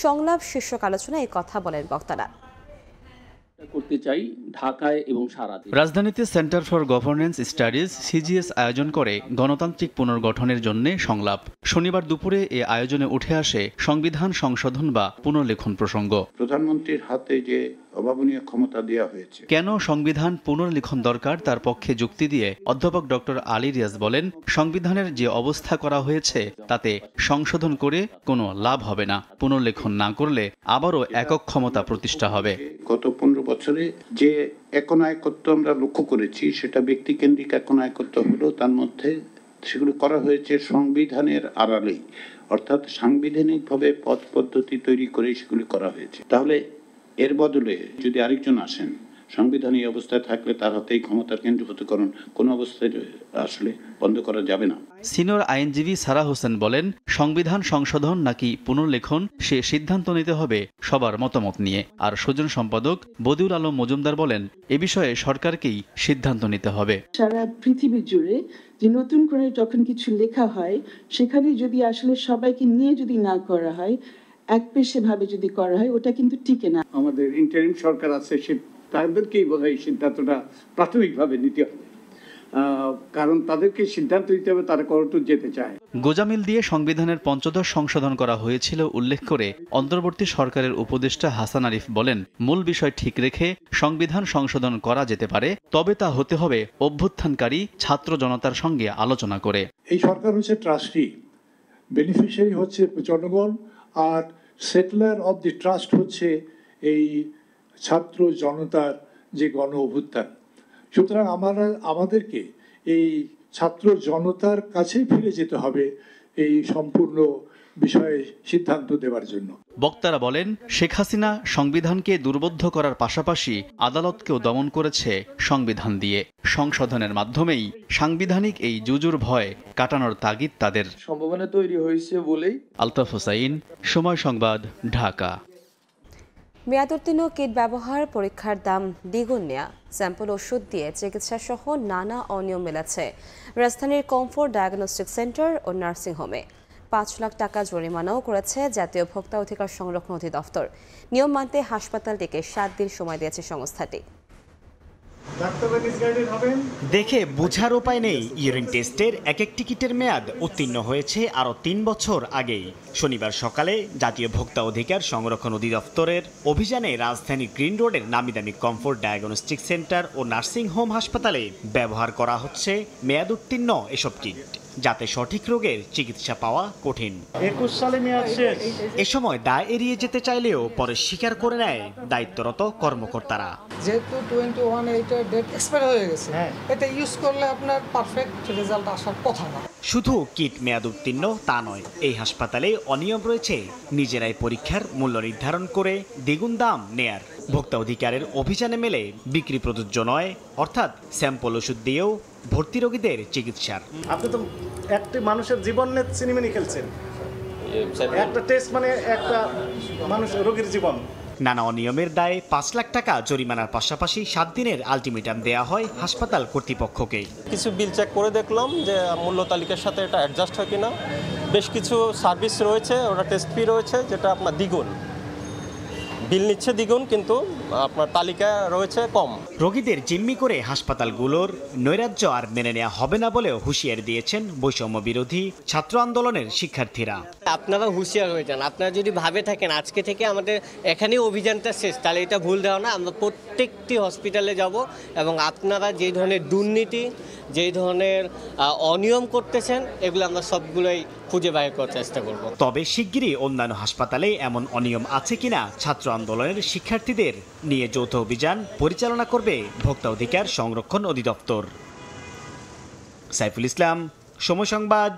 সংলাপ শীর্ষক আলোচনায় এই কথা বলেন বক্তারা। করতে চাই ঢাকায় এবং সারা দেশে। রাজধানীতে centre for governance studies CGS আয়োজন করে গণতান্ত্রিক পুনর্গঠনের জন্য সংলাপ। শনিবার দুপুরে এ আয়োজনে উঠে আসে সংবিধান সংশোধন বা পুনর্লেখন প্রসঙ্গ। প্রধানমন্ত্রীর হাতে যে অভাবনীয় ক্ষমতা দেওয়া হয়েছে, কেন সংবিধান পুনর্লিখন দরকার তার পক্ষে যুক্তি দিয়ে অধ্যাপক ডক্টর আলী রিয়াজ বলেন, সংবিধানের যে অবস্থা করা হয়েছে তাতে সংশোধন করে কোনো লাভ হবে না। পুনর্লেখন না করলে আবারও একক ক্ষমতা প্রতিষ্ঠা হবে। গত 15 বছরে যে একনায়কত্ব আমরা লক্ষ্য করেছি সেটা ব্যক্তিকেন্দ্রিক একনায়কত্ব হলো, তার মধ্যে সেগুলো করা হয়েছে সংবিধানের আড়ালেই, অর্থাৎ সাংবিধানিকভাবে পথ পদ্ধতি তৈরি করে সেগুলি করা হয়েছে। তাহলে এর বদলে যদি আরেকজন আসেন, সংবিধান এই অবস্থায় থাকলে তার হাতেই ক্ষমতার কেন্দ্রীভূতকরণ কোনো অবস্থায় আসলে বন্ধ করা যাবে না। সিনিয়র আইনজীবী সারা হোসেন বলেন, সংবিধান সংশোধন নাকি পুনর্লেখন সে সিদ্ধান্ত নিতে হবে সবার মতামত নিয়ে। আর সুজন সম্পাদক বদিউল আলম মজুমদার বলেন, এ বিষয়ে সরকারকেই সিদ্ধান্ত নিতে হবে। সারা পৃথিবী জুড়ে যে নতুন করে যখন কিছু লেখা হয়, সেখানে যদি আসলে সবাইকে নিয়ে যদি না করা হয়, একপেশে ভাবে যদি করা হয়, ওটা কিন্তু টিকে না। আমাদের ইন্টারিম সরকার আছে, তাদেরকেই বোধহয় সিদ্ধান্তটা প্রাথমিকভাবে নিতে হবে, কারণ তাদেরকে সিদ্ধান্ত নিতে হবে তারা কতদূর যেতে চায়। গোজামিল দিয়ে সংবিধানের ৫ম সংশোধন করা হয়েছিল উল্লেখ করে অন্তর্বর্তী সরকারের উপদেষ্টা হাসান আরিফ বলেন, মূল বিষয় ঠিক রেখে সংবিধান সংশোধন করা যেতে পারে, তবে তা হতে হবে অভ্যুত্থানকারী ছাত্র জনতার সঙ্গে আলোচনা করে। এই সরকার হচ্ছে ট্রাস্টি, বেনিফিশিয়ারি হচ্ছে জনগণ, আর সেটলার অব দি ট্রাস্ট হচ্ছে এই ছাত্র জনতার যে গণ অভ্যুত্থান। সুতরাং আমাদেরকে এই ছাত্র জনতার কাছেই ফিরে যেতে হবে এই সম্পূর্ণ বিষয়ে সিদ্ধান্ত দেওয়ার জন্য। বক্তারা বলেন, শেখ হাসিনা সংবিধানকে দুর্বোধ্য করার পাশাপাশি আদালতকেও দমন করেছে সংবিধান দিয়ে। সংশোধনের মাধ্যমেই সাংবিধানিক এই জুজুর ভয় কাটানোর তাগিদ তাদের। সম্ভাবনা তৈরি হয়েছে বলেই। আলতাফ হোসাইন, সময় সংবাদ, ঢাকা। মেয়াদোত্তীর্ণ কিট ব্যবহার, পরীক্ষার দাম দ্বিগুণ নেয়া, স্যাম্পল ওষুধ দিয়ে চিকিৎসা সহ নানা অনিয়ম মেলেছে রাজধানীর কমফোর্ট ডায়াগনস্টিক সেন্টার ও নার্সিংহোমে। ৫ লাখ টাকা জরিমানাও করেছে জাতীয় ভোক্তা অধিকার সংরক্ষণ অধিদপ্তর। নিয়ম মানতে হাসপাতালটিকে ৭ দিন সময় দিয়েছে সংস্থাটি। দেখে বোঝার উপায় নেই, ইউরিন টেস্টের এক এক টিকিটের মেয়াদ উত্তীর্ণ হয়েছে আরও ৩ বছর আগেই। শনিবার সকালে জাতীয় ভোক্তা অধিকার সংরক্ষণ অধিদপ্তরের অভিযানে রাজধানীর গ্রিন রোডের নামিদামি কমফোর্ট ডায়াগনস্টিক সেন্টার ও নার্সিং হোম হাসপাতালে ব্যবহার করা হচ্ছে মেয়াদ উত্তীর্ণ এসব কিট, যাতে সঠিক রোগের চিকিৎসা পাওয়া কঠিন। ২১ সালে মেয়াদ শেষ। এ সময় দায় এড়িয়ে যেতে চাইলেও পরে স্বীকার করে নেয় দায়িত্বরত কর্মকর্তারা। যেহেতু 21 এইটার ডেট এক্সপায়ার হয়ে গেছে, এটা ইউজ করলে আপনার পারফেক্ট রেজাল্ট আসার কথা না। শুধু কিট মেয়াদ উত্তীর্ণ তা নয়, এই হাসপাতালে অনিয়ম রয়েছে নিজেরাই পরীক্ষার মূল্য নির্ধারণ করে দ্বিগুণ দাম নেয়ার। ভোক্তা অধিকারের অভিযানে মেলে বিক্রি প্রযোজ্য নয়, অর্থাৎ স্যাম্পল ওষুধ দিয়েও ভর্তি রোগীদের চিকিৎসার। আপনি তো একটা মানুষের জীবন নিয়ে সিনেমিনি খেলছেন। একটা টেস্ট মানে একটা মানুষ রোগীর জীবন। নানা অনিয়মের দায়ে ৫ লাখ টাকা জরিমানার পাশাপাশি ৭ দিনের আলটিমেটাম দেয়া হয় হাসপাতাল কর্তৃপক্ষকে। কিছু বিল চেক করে দেখলাম যে মূল্য তালিকার সাথে এটা অ্যাডজাস্ট হয় কিনা। বেশ কিছু সার্ভিস রয়েছে, ওটা টেস্ট ফি রয়েছে যেটা আপনার দ্বিগুণ, বিল নিচ্ছে দ্বিগুণ, কিন্তু আপনার তালিকা রয়েছে কম। রোগীদের জিম্মি করে হাসপাতালগুলোর নৈরাজ্য আর মেনে নেওয়া হবে না বলেও হুঁশিয়ারি দিয়েছেন বৈষম্য বিরোধী ছাত্র আন্দোলনের শিক্ষার্থীরা। আপনারা হুঁশিয়ার হয়ে যান, আপনারা যদি ভাবে থাকেন আজকে থেকে আমাদের এখানেই অভিযানটা শেষ, তাহলে এটা ভুল ধারণা। আমরা প্রত্যেকটি হসপিটালে যাব এবং আপনারা যে ধরনের দুর্নীতি, যে ধরনের অনিয়ম করতেছেন, এগুলো আমরা সবগুলোই খুঁজে বাইর করার চেষ্টা করব। তবে শিগগিরই অন্যান্য হাসপাতালে এমন অনিয়ম আছে কিনা ছাত্র আন্দোলনের শিক্ষার্থীদের নিয়ে যৌথ অভিযান পরিচালনা করবে ভোক্তা অধিকার সংরক্ষণ অধিদপ্তর। সাইফুল ইসলাম, সময় সংবাদ,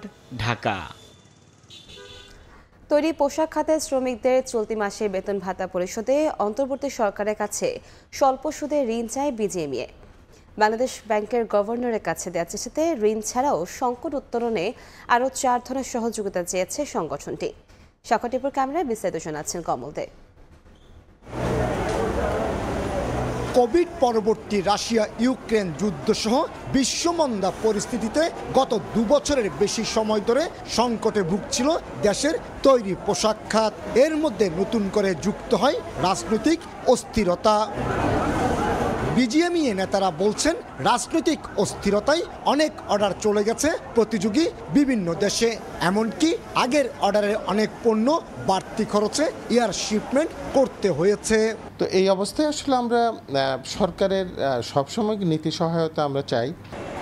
ঢাকা। তৈরি পোশাক খাতে শ্রমিকদের চলতি মাসে বেতন ভাতা পরিশোধে অন্তর্বর্তী সরকারের কাছে স্বল্প সুদে ঋণ চায় বিজিএমইএ। বাংলাদেশ ব্যাংকের গভর্নরের কাছে দেওয়া চিঠিতে ঋণ ছাড়াও সংকট উত্তরণে আরও 4 ধরনের সহযোগিতা চেয়েছে সংগঠনটি। শাখাটিপুর ক্যামেরায় বিস্তারিত জানাচ্ছেন কমল দে। কোভিড পরবর্তী রাশিয়া ইউক্রেন যুদ্ধসহ বিশ্বমন্দা পরিস্থিতিতে গত 2 বছরের বেশি সময় ধরে সংকটে ভুগছিল দেশের তৈরি পোশাক খাত। এর মধ্যে নতুন করে যুক্ত হয় রাজনৈতিক অস্থিরতা। বিজিএমইএ নেতারা বলছেন, রাজনৈতিক অস্থিরতায় অনেক অর্ডার চলে গেছে প্রতিযোগী বিভিন্ন দেশে, এমনকি আগের অর্ডারের অনেক পণ্য বাড়তি খরচে এয়ার শিপমেন্ট করতে হয়েছে। তো এই অবস্থায় আসলে আমরা সরকারের সবসময় নীতি সহায়তা আমরা চাই।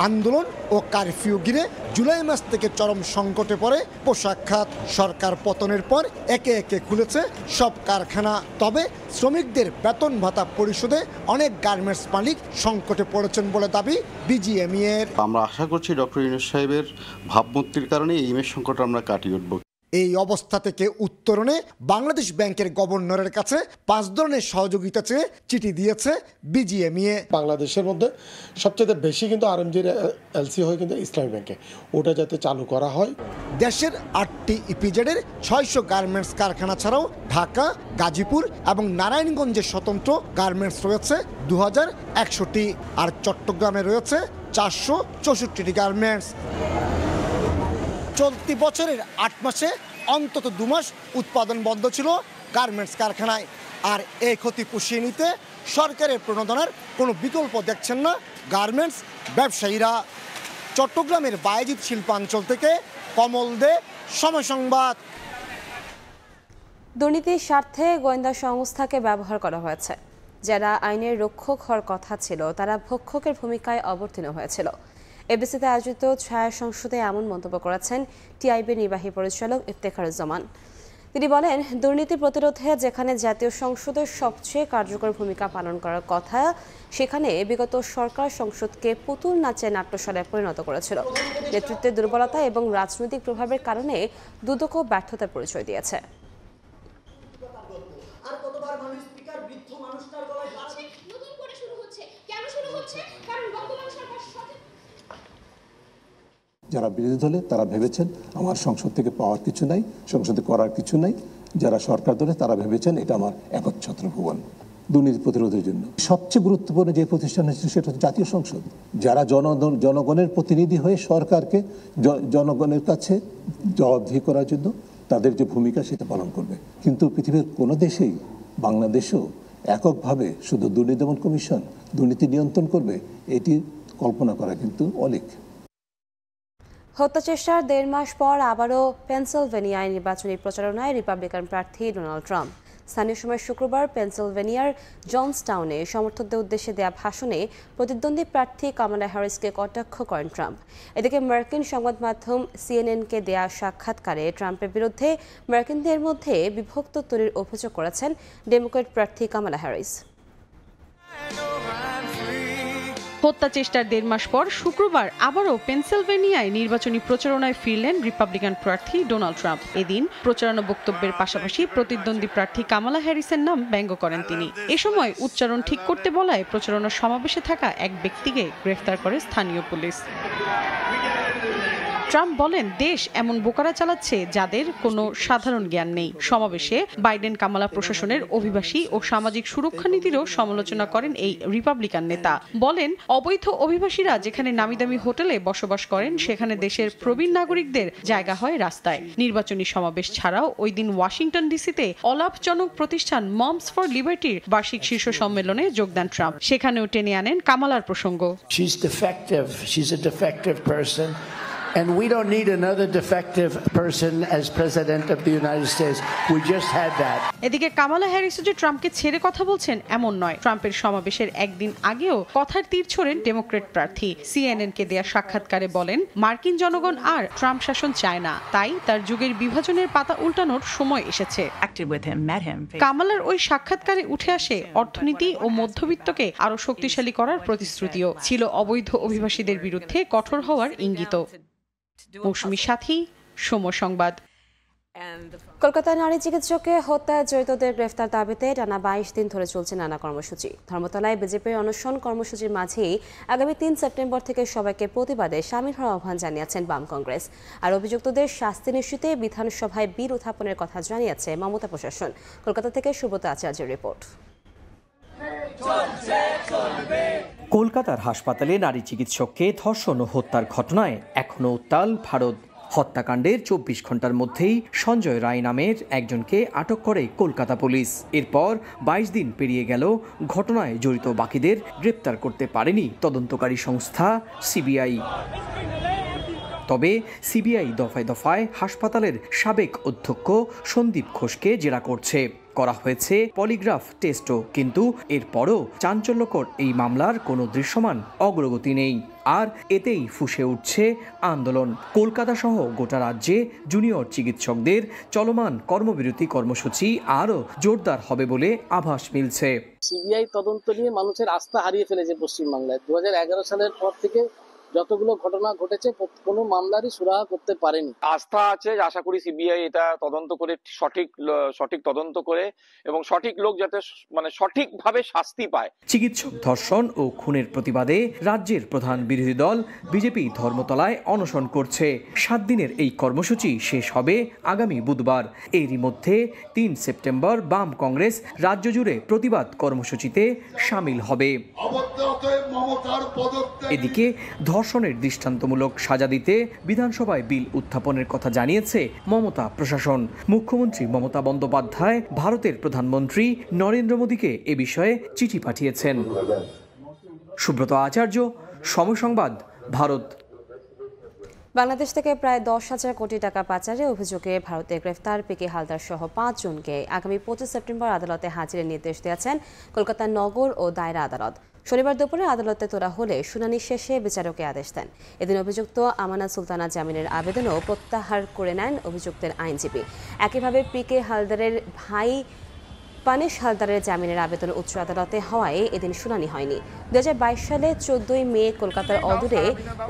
আন্দোলন ও কারফিউ ঘিরে জুলাই মাস থেকে চরম সংকটে পড়ে পোশাক খাত। সরকার পতনের পর একে একে খুলেছে সব কারখানা। তবে শ্রমিকদের বেতন ভাতা পরিশোধে অনেক গার্মেন্টস মালিক সংকটে পড়েছেন বলে দাবি বিজিএমইএর। আমরা আশা করছি ডক্টর ইউনূস সাহেবের ভাবমূর্তির কারণে এই ইমেজ সংকট আমরা কাটিয়ে উঠব। এই অবস্থা থেকে উত্তরণে বাংলাদেশ ব্যাংকের গভর্নরের কাছে 5 ধরনের সহযোগিতা চেয়ে চিঠি দিয়েছে বিজিএমইএ। বাংলাদেশের মধ্যে সবচেয়ে বেশি কিন্তু আরএমজির এলসি হয় কিন্তু ইসলামী ব্যাংকে, ওটা যাতে চালু করা হয়। দেশের 8টি ইপিজেডের 600 গার্মেন্টস কারখানা ছাড়াও ঢাকা, গাজীপুর এবং নারায়ণগঞ্জে স্বতন্ত্র গার্মেন্টস রয়েছে 2100টি, আর চট্টগ্রামে রয়েছে 464টি গার্মেন্টস। চলতি বছরের 8 মাসে অন্তত 2 মাস উৎপাদন বন্ধ ছিল গার্মেন্টস কারখানায়। আর এই ক্ষতি পুষিয়ে নিতে সরকারের প্রণোদনার কোনো বিকল্প দেখছেন না গার্মেন্টস ব্যবসায়ীরা। চট্টগ্রামের বায়েজিদ শিল্পাঞ্চল থেকে কমল দে, সময় সংবাদ। দুর্নীতির স্বার্থে গোয়েন্দা সংস্থাকে ব্যবহার করা হয়েছে। যারা আইনের রক্ষক হওয়ার কথা ছিল তারা ভক্ষকের ভূমিকায় অবতীর্ণ হয়েছিল। এবিসিতে আয়োজিত ছায়া সংসদে এমন মন্তব্য করেছেন টিআইবির নির্বাহী পরিচালক ইফতেখারুজ্জামান। তিনি বলেন, দুর্নীতি প্রতিরোধে যেখানে জাতীয় সংসদের সবচেয়ে কার্যকর ভূমিকা পালন করার কথা, সেখানে বিগত সরকার সংসদকে পুতুল নাচের নাট্যশালায় পরিণত করেছিল। নেতৃত্বের দুর্বলতা এবং রাজনৈতিক প্রভাবের কারণে দুদক ব্যর্থতার পরিচয় দিয়েছে। যারা বিরোধী দলে তারা ভেবেছেন আমার সংসদ থেকে পাওয়ার কিছু নাই, সংসদে করার কিছু নাই। যারা সরকার দলে তারা ভেবেছেন এটা আমার একচ্ছত্র ভুবন। দুর্নীতি প্রতিরোধের জন্য সবচেয়ে গুরুত্বপূর্ণ যে প্রতিষ্ঠান হচ্ছে সেটা হচ্ছে জাতীয় সংসদ, যারা জনগণের প্রতিনিধি হয়ে সরকারকে জনগণের কাছে জবাবদিহি করার জন্য তাদের যে ভূমিকা সেটা পালন করবে। কিন্তু পৃথিবীর কোনো দেশেই, বাংলাদেশেও এককভাবে শুধু দুর্নীতি দমন কমিশন দুর্নীতি নিয়ন্ত্রণ করবে, এটি কল্পনা করা কিন্তু অলীক। হত্যা চেষ্টার 1.5 মাস পর আবারও পেনসিলভেনিয়ায় নির্বাচনী প্রচারণায় রিপাবলিকান প্রার্থী ডোনাল্ড ট্রাম্প। স্থানীয় সময় শুক্রবার পেনসিলভেনিয়ার জনসটাউনে সমর্থকদের উদ্দেশ্যে দেয়া ভাষণে প্রতিদ্বন্দ্বী প্রার্থী কামালা হ্যারিসকে কটাক্ষ করেন ট্রাম্প। এদিকে মার্কিন সংবাদ মাধ্যম সিএনএনকে দেয়া সাক্ষাৎকারে ট্রাম্পের বিরুদ্ধে মার্কিনদের মধ্যে বিভক্ত তৈরির অভিযোগ করেছেন ডেমোক্র্যাট প্রার্থী কামালা হ্যারিস। হত্যা চেষ্টার 1.5 মাস পর শুক্রবার আবারও পেনসিলভেনিয়ায় নির্বাচনী প্রচারণায় ফিরলেন রিপাবলিকান প্রার্থী ডোনাল্ড ট্রাম্প। এদিন প্রচারণা বক্তব্যের পাশাপাশি প্রতিদ্বন্দ্বী প্রার্থী কামালা হ্যারিসের নাম ব্যঙ্গ করেন তিনি। এ সময় উচ্চারণ ঠিক করতে বলায় প্রচারণা সমাবেশে থাকা এক ব্যক্তিকে গ্রেফতার করে স্থানীয় পুলিশ। ট্রাম্প বলেন, দেশ এমন বোকারা চালাচ্ছে যাদের কোনো সাধারণ জ্ঞান নেই। সমাবেশে বাইডেন কামালা প্রশাসনের অভিবাসী ও সামাজিক সুরক্ষা নীতিরও সমালোচনা করেন এই রিপাবলিকান নেতা। বলেন, অবৈধ অভিবাসীরা যেখানে নামিদামি হোটেলে বসবাস করেন সেখানে দেশের প্রবীণ নাগরিকদের জায়গা হয় রাস্তায়। নির্বাচনী সমাবেশ ছাড়াও ওই দিন ওয়াশিংটন ডিসিতে অলাভজনক প্রতিষ্ঠান মমস ফর লিবার্টির বার্ষিক শীর্ষ সম্মেলনে যোগদান ট্রাম্প। সেখানেও টেনে আনেন কামালার প্রসঙ্গ। And we don't need another defective person as president of the United States. We just had that. এদিকে কামালা হ্যারিসও যে ট্রাম্পকে ছেড়ে কথা বলছেন এমন নয়। ট্রাম্পের সমাবেশের একদিন আগেও কথার তীর ছোড়েন ডেমোক্র্যাট প্রার্থী। সিএনএনকে দেয়া সাক্ষাৎকারে বলেন, মার্কিন জনগণ আর ট্রাম্প শাসন চায় না, তাই তার যুগের বিভাজনের পাতা উল্টানোর সময় এসেছে। কামালার ওই সাক্ষাৎকারে উঠে আসে অর্থনীতি ও মধ্যবিত্তকে আরো শক্তিশালী করার প্রতিশ্রুতিও ছিল। অবৈধ অভিবাসীদের বিরুদ্ধে কঠোর হওয়ার ইঙ্গিত। মৌসুমী সাথী, সময় সংবাদ। কলকাতায় নারী চিকিৎসককে হত্যায় জড়িতদের গ্রেফতার দাবিতে টানা 22 দিন ধরে চলছে নানা কর্মসূচি। ধর্মতলায় বিজেপির অনশন কর্মসূচির মাঝেই আগামী 3 সেপ্টেম্বর থেকে সবাইকে প্রতিবাদে সামিল হওয়ার আহ্বান জানিয়েছেন বাম কংগ্রেস। আর অভিযুক্তদের শাস্তি নিশ্চিতে বিধানসভায় বিল উত্থাপনের কথা জানিয়েছে মমতা প্রশাসন। কলকাতা থেকে সুব্রত আচার্যের রিপোর্ট। কলকাতার হাসপাতালে নারী চিকিৎসককে ধর্ষণ ও হত্যার ঘটনায় এখনও উত্তাল ভারত। হত্যাকাণ্ডের 24 ঘন্টার মধ্যেই সঞ্জয় রায় নামের একজনকে আটক করে কলকাতা পুলিশ। এরপর 22 দিন পেরিয়ে গেল, ঘটনায় জড়িত বাকিদের গ্রেপ্তার করতে পারেনি তদন্তকারী সংস্থা সিবিআই। তবে সিবিআই দফায় দফায় হাসপাতালের সাবেক অধ্যক্ষ সন্দীপ ঘোষকে জেরা করছে। করা হয়েছে পলিগ্রাফ টেস্টও, কিন্তু এরপরও চাঞ্চল্যকর এই মামলার কোনো দৃশ্যমান অগ্রগতি নেই। আর এতেই ফুঁসে উঠছে আন্দোলন। কলকাতা সহ গোটা রাজ্যে জুনিয়র চিকিৎসকদের চলমান কর্মবিরতি কর্মসূচি আরও জোরদার হবে বলে আভাস মিলছে। সিবিআই তদন্ত নিয়ে মানুষের আস্থা হারিয়ে ফেলেছে পশ্চিমবাংলায়। 2011 সালের পর থেকে যতগুলো ঘটনা ঘটেছে কোনো মামলারই সুরাহা করতে পারেনি। আস্থা আছে, আশা করি সিবিআই এটা তদন্ত করে সঠিক তদন্ত করে এবং সঠিক লোক যাতে সঠিকভাবে শাস্তি পায়। চিকিৎসক ধর্ষণ ও খুনের প্রতিবাদে রাজ্যের প্রধান বিরোধী দল বিজেপি ধর্মতলায় অনশন করছে। 7 দিনের এই কর্মসূচি শেষ হবে আগামী বুধবার। এরই মধ্যে 3 সেপ্টেম্বর বাম কংগ্রেস রাজ্য জুড়ে প্রতিবাদ কর্মসূচিতে সামিল হবে। এদিকে ধর্ষণের দৃষ্টান্তমূলক সাজা দিতে বিধানসভায় বিল উত্থাপনের কথা জানিয়েছে মমতা প্রশাসন। মুখ্যমন্ত্রী মমতা বন্দ্যোপাধ্যায় ভারতের প্রধানমন্ত্রী নরেন্দ্র মোদীকে এ বিষয়ে চিঠি পাঠিয়েছেন। সুব্রত আচার্য, সময় সংবাদ, ভারত। বাংলাদেশ থেকে প্রায় 10,000 কোটি টাকা পাচারে অভিযোগে ভারতে গ্রেফতার পিকে হালদার সহ 5 জনকে আগামী 25 সেপ্টেম্বর আদালতে হাজিরের নির্দেশ দিয়েছেন কলকাতা নগর ও দায়রা আদালত। শনিবার দুপুরে আদালতে তোলা হলে শুনানি শেষে বিচারকে আদেশ দেন। এদিন অভিযুক্ত আমানা সুলতানা জামিনের আবেদনও প্রত্যাহার করে নেন অভিযুক্তের আইনজীবী। একইভাবে পিকে হালদারের ভাই পানেশ হালদারের জামিনের আবেদন উচ্চ আদালতে হওয়ায় এদিন শুনানি হয়নি। 2022 সালে 14 মে কলকাতার অদূরে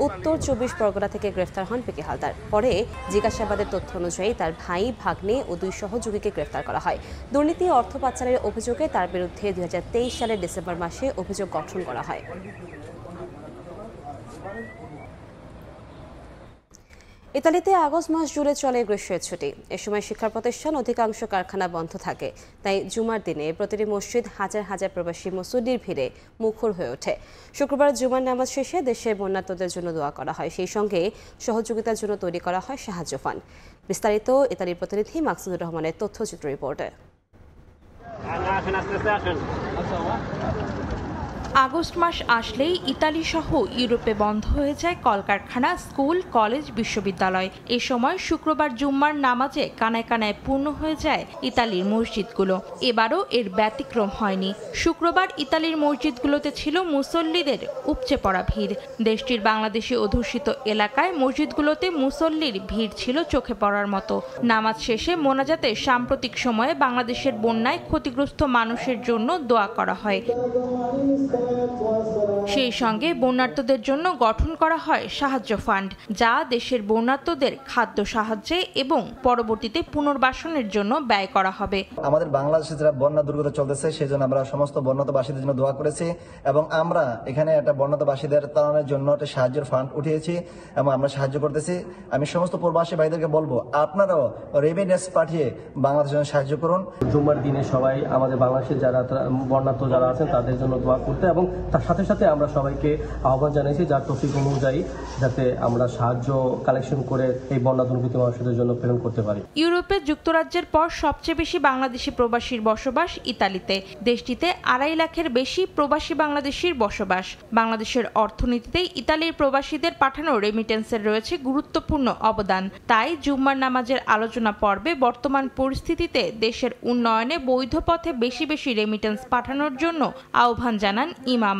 উত্তর 24 পরগনা থেকে গ্রেফতার হন পিকে হালদার। পরে জিজ্ঞাসাবাদের তথ্য অনুযায়ী তার ভাই, ভাগ্নে ও 2 সহযোগীকে গ্রেফতার করা হয়। দুর্নীতি ও অর্থ পাচারের অভিযোগে তার বিরুদ্ধে 2023 সালের ডিসেম্বর মাসে অভিযোগ গঠন করা হয়। ইতালিতে আগস্ট মাস জুড়ে চলে গ্রীষ্মের ছুটি। এ সময় শিক্ষা প্রতিষ্ঠান অধিকাংশ কারখানা বন্ধ থাকে। তাই জুমার দিনে প্রতিটি মসজিদ হাজার হাজার প্রবাসী মুসল্লির ভিড়ে মুখর হয়ে ওঠে। শুক্রবার জুমার নামাজ শেষে দেশের বন্যার্তদের জন্য দোয়া করা হয়। সেই সঙ্গে সহযোগিতার জন্য তৈরি করা হয় সাহায্য ফান্ড। বিস্তারিত ইতালির প্রতিনিধি মাকসুদুর রহমানের তথ্যচিত্র রিপোর্টে। আগস্ট মাস আসলেই ইতালি সহ ইউরোপে বন্ধ হয়ে যায় কলকারখানা, স্কুল, কলেজ, বিশ্ববিদ্যালয়। এ সময় শুক্রবার জুম্মার নামাজে কানায় কানায় পূর্ণ হয়ে যায় ইতালির মসজিদগুলো। এবারও এর ব্যতিক্রম হয়নি। শুক্রবার ইতালির মসজিদগুলোতে ছিল মুসল্লিদের উপচে পড়া ভিড়। দেশটির বাংলাদেশি অধ্যুষিত এলাকায় মসজিদগুলোতে মুসল্লির ভিড় ছিল চোখে পড়ার মতো। নামাজ শেষে মোনাজাতে সাম্প্রতিক সময়ে বাংলাদেশের বন্যায় ক্ষতিগ্রস্ত মানুষের জন্য দোয়া করা হয়। সেই সঙ্গে বন্যার্তদের জন্য গঠন করা হয় সাহায্য ফান্ড, যা দেশের বন্যার্তদের খাদ্য সাহায্যে এবং পরবর্তীতে পুনর্বাসনের জন্য ব্যয় করা হবে। আমাদের বাংলাদেশে যারা বন্যা দুর্গত চলতেছে সেই জন্য আমরা সমস্ত বন্যাতবাসীদের জন্য দোয়া করেছি এবং আমরা এখানে একটা বন্যাতবাসীদের ত্রাণের জন্য একটা সাহায্যের ফান্ড উঠিয়েছি এবং আমরা সাহায্য করতেছি। আমি সমস্ত প্রবাসী ভাইদেরকে বলবো আপনারাও রেমিটেন্স পাঠিয়ে বাংলাদেশের জন্য সাহায্য করুন। জুম্মার দিনে সবাই আমাদের বাংলাদেশের যারা বন্যার্ত যারা আছেন তাদের জন্য দোয়া করতে এবং তার সাথে সাথে আমরা সবাইকে আহ্বান জানিয়েছি যার তৌফিক অনুযায়ী যাতে আমরা সাহায্য কালেকশন করে এই বন্যা দুর্গত মানুষদের জন্য প্রেরণ করতে পারি। ইউরোপে যুক্তরাজ্যের পর সবচেয়ে বেশি বাংলাদেশি প্রবাসীর বসবাস ইতালিতে। দেশটিতে 2.5 লাখের বেশি প্রবাসী বাংলাদেশির বসবাস। বাংলাদেশের অর্থনীতিতে ইতালির প্রবাসীদের পাঠানো রেমিটেন্সের রয়েছে গুরুত্বপূর্ণ অবদান। তাই জুম্মার নামাজের আলোচনা পর্বে বর্তমান পরিস্থিতিতে দেশের উন্নয়নে বৈধ পথে বেশি বেশি রেমিটেন্স পাঠানোর জন্য আহ্বান জানান ইমাম।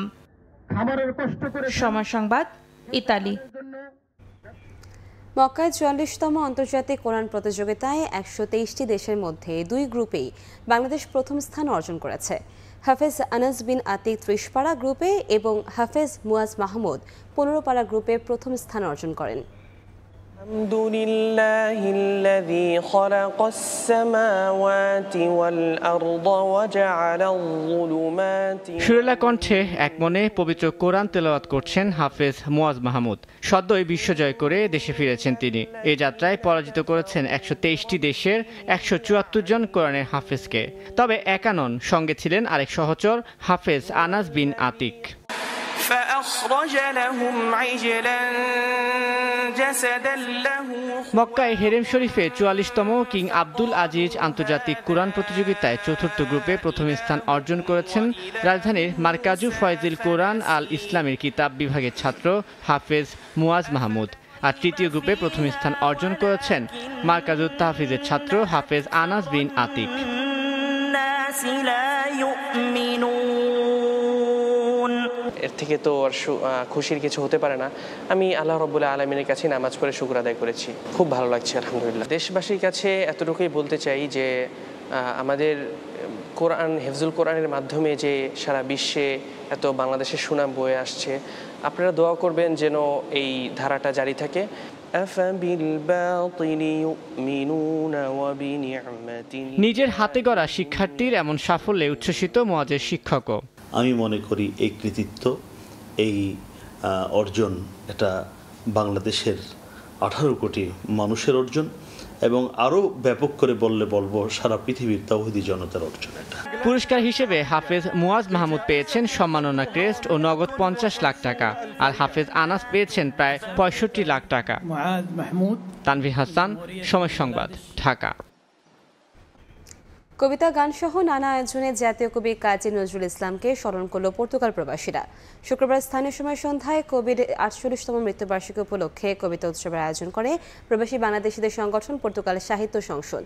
সময় সংবাদ, ইতালি। মক্কায় 44তম আন্তর্জাতিক কোরআন প্রতিযোগিতায় 123টি দেশের মধ্যে 2 গ্রুপেই বাংলাদেশ প্রথম স্থান অর্জন করেছে। হাফেজ আনাস বিন আতিক 30 পারা গ্রুপে এবং হাফেজ মুয়াজ মাহমুদ 15 পারা গ্রুপে প্রথম স্থান অর্জন করেন। সুরেলা কণ্ঠে এক মনে পবিত্র কোরআন তেলাওয়াত করছেন হাফেজ মুয়াজ মাহমুদ। সদ্যই বিশ্বজয় করে দেশে ফিরেছেন তিনি। এই যাত্রায় পরাজিত করেছেন 123টি দেশের 174 জন কোরআনের হাফেজকে। তবে একা নন, সঙ্গে ছিলেন আরেক সহচর হাফেজ আনাস বিন আতিক। মক্কায় হেরেম শরীফে 44তম কিং আব্দুল আজিজ আন্তর্জাতিক কোরআন প্রতিযোগিতায় চতুর্থ গ্রুপে প্রথম স্থান অর্জন করেছেন রাজধানীর মার্কাজু ফয়জিল কোরআন আল ইসলামের কিতাব বিভাগের ছাত্র হাফেজ মুয়াজ মাহমুদ। আর তৃতীয় গ্রুপে প্রথম স্থান অর্জন করেছেন মার্কাজু তাহফিজের ছাত্র হাফেজ আনাস বিন আতিক। এর থেকে তো আর খুশির কিছু হতে পারে না। আমি আল্লাহ রাব্বুল আলামিনের কাছে নামাজ পড়ে শুকর আদায় করেছি। খুব ভালো লাগছে আলহামদুলিল্লাহ। দেশবাসীর কাছে এতটুকুই বলতে চাই যে আমাদের কোরআন, হেফজুল কোরআনের মাধ্যমে যে সারা বিশ্বে এত বাংলাদেশের সুনাম বয়ে আসছে, আপনারা দোয়া করবেন যেন এই ধারাটা জারি থাকে। নিজের হাতে গড়া শিক্ষার্থীর এমন সাফল্যে উচ্ছ্বসিত মুয়াজের শিক্ষকও। আমি মনে করি এই কৃতিত্ব, এই অর্জন এটা বাংলাদেশের 18 কোটি মানুষের অর্জন এবং আরও ব্যাপক করে বলবো সারা পৃথিবীর তাওহীদি জনতার অর্জন এটা। পুরস্কার হিসেবে হাফেজ মুয়াজ মাহমুদ পেয়েছেন সম্মাননা ক্রেস্ট ও নগদ 50 লাখ টাকা, আর হাফেজ আনাস পেয়েছেন প্রায় 65 লাখ টাকা। তানভীর হাসান, সময় সংবাদ, ঢাকা। কবিতা গান সহ নানা আয়োজনে জাতীয় কবি কাজী নজরুল ইসলামকে স্মরণ করল পর্তুগাল প্রবাসীরা। শুক্রবার স্থানীয় সময় সন্ধ্যায় কবির 48তম মৃত্যুবার্ষিকী উপলক্ষে কবিতা উৎসবের আয়োজন করে প্রবাসী বাংলাদেশিদের সংগঠন পর্তুগালের সাহিত্য সংসদ।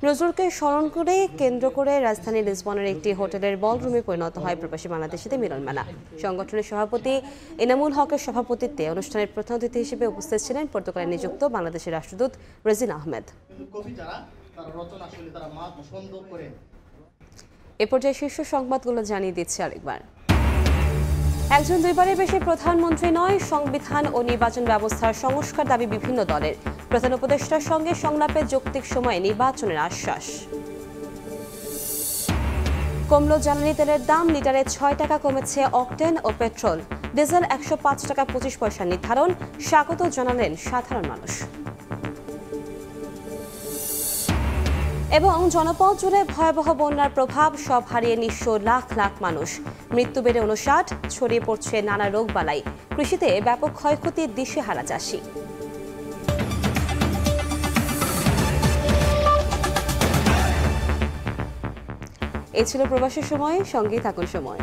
নজরুলকে স্মরণ করে কেন্দ্র করে রাজধানী লিসবনের একটি হোটেলের বলরুমে পরিণত হয় প্রবাসী বাংলাদেশিদের মিলনমেলা। সংগঠনের সভাপতি এনামুল হকের সভাপতিত্বে অনুষ্ঠানের প্রধান অতিথি হিসেবে উপস্থিত ছিলেন পর্তুগালে নিযুক্ত বাংলাদেশের রাষ্ট্রদূত রেজিনা আহমেদ। এ পর্যায়ে শীর্ষ সংবাদগুলো জানিয়ে দিচ্ছে আরেকবার। একজন দুইবারের বেশি প্রধানমন্ত্রী নয়, সংবিধান ও নির্বাচন ব্যবস্থার সংস্কার দাবি বিভিন্ন দলের। প্রধান উপদেষ্টার সঙ্গে সংলাপে যৌক্তিক সময়ে নির্বাচনের আশ্বাস। কমল জ্বালানি তেলের দাম, লিটারে 6 টাকা কমেছে অকটেন ও পেট্রোল। ডিজেল 105 টাকা 25 পয়সা নির্ধারণ, স্বাগত জানালেন সাধারণ মানুষ। এবং জনপদ জুড়ে ভয়াবহ বন্যার প্রভাব, সব হারিয়ে নিঃস্ব লাখ লাখ মানুষ। মৃত্যু বেড়ে 59, ছড়িয়ে পড়ছে নানা রোগবালাই। কৃষিতে ব্যাপক ক্ষয়ক্ষতির দিশেহারা চাষি। এ ছিল প্রবাসের সময়, সঙ্গেই থাকুন সময়।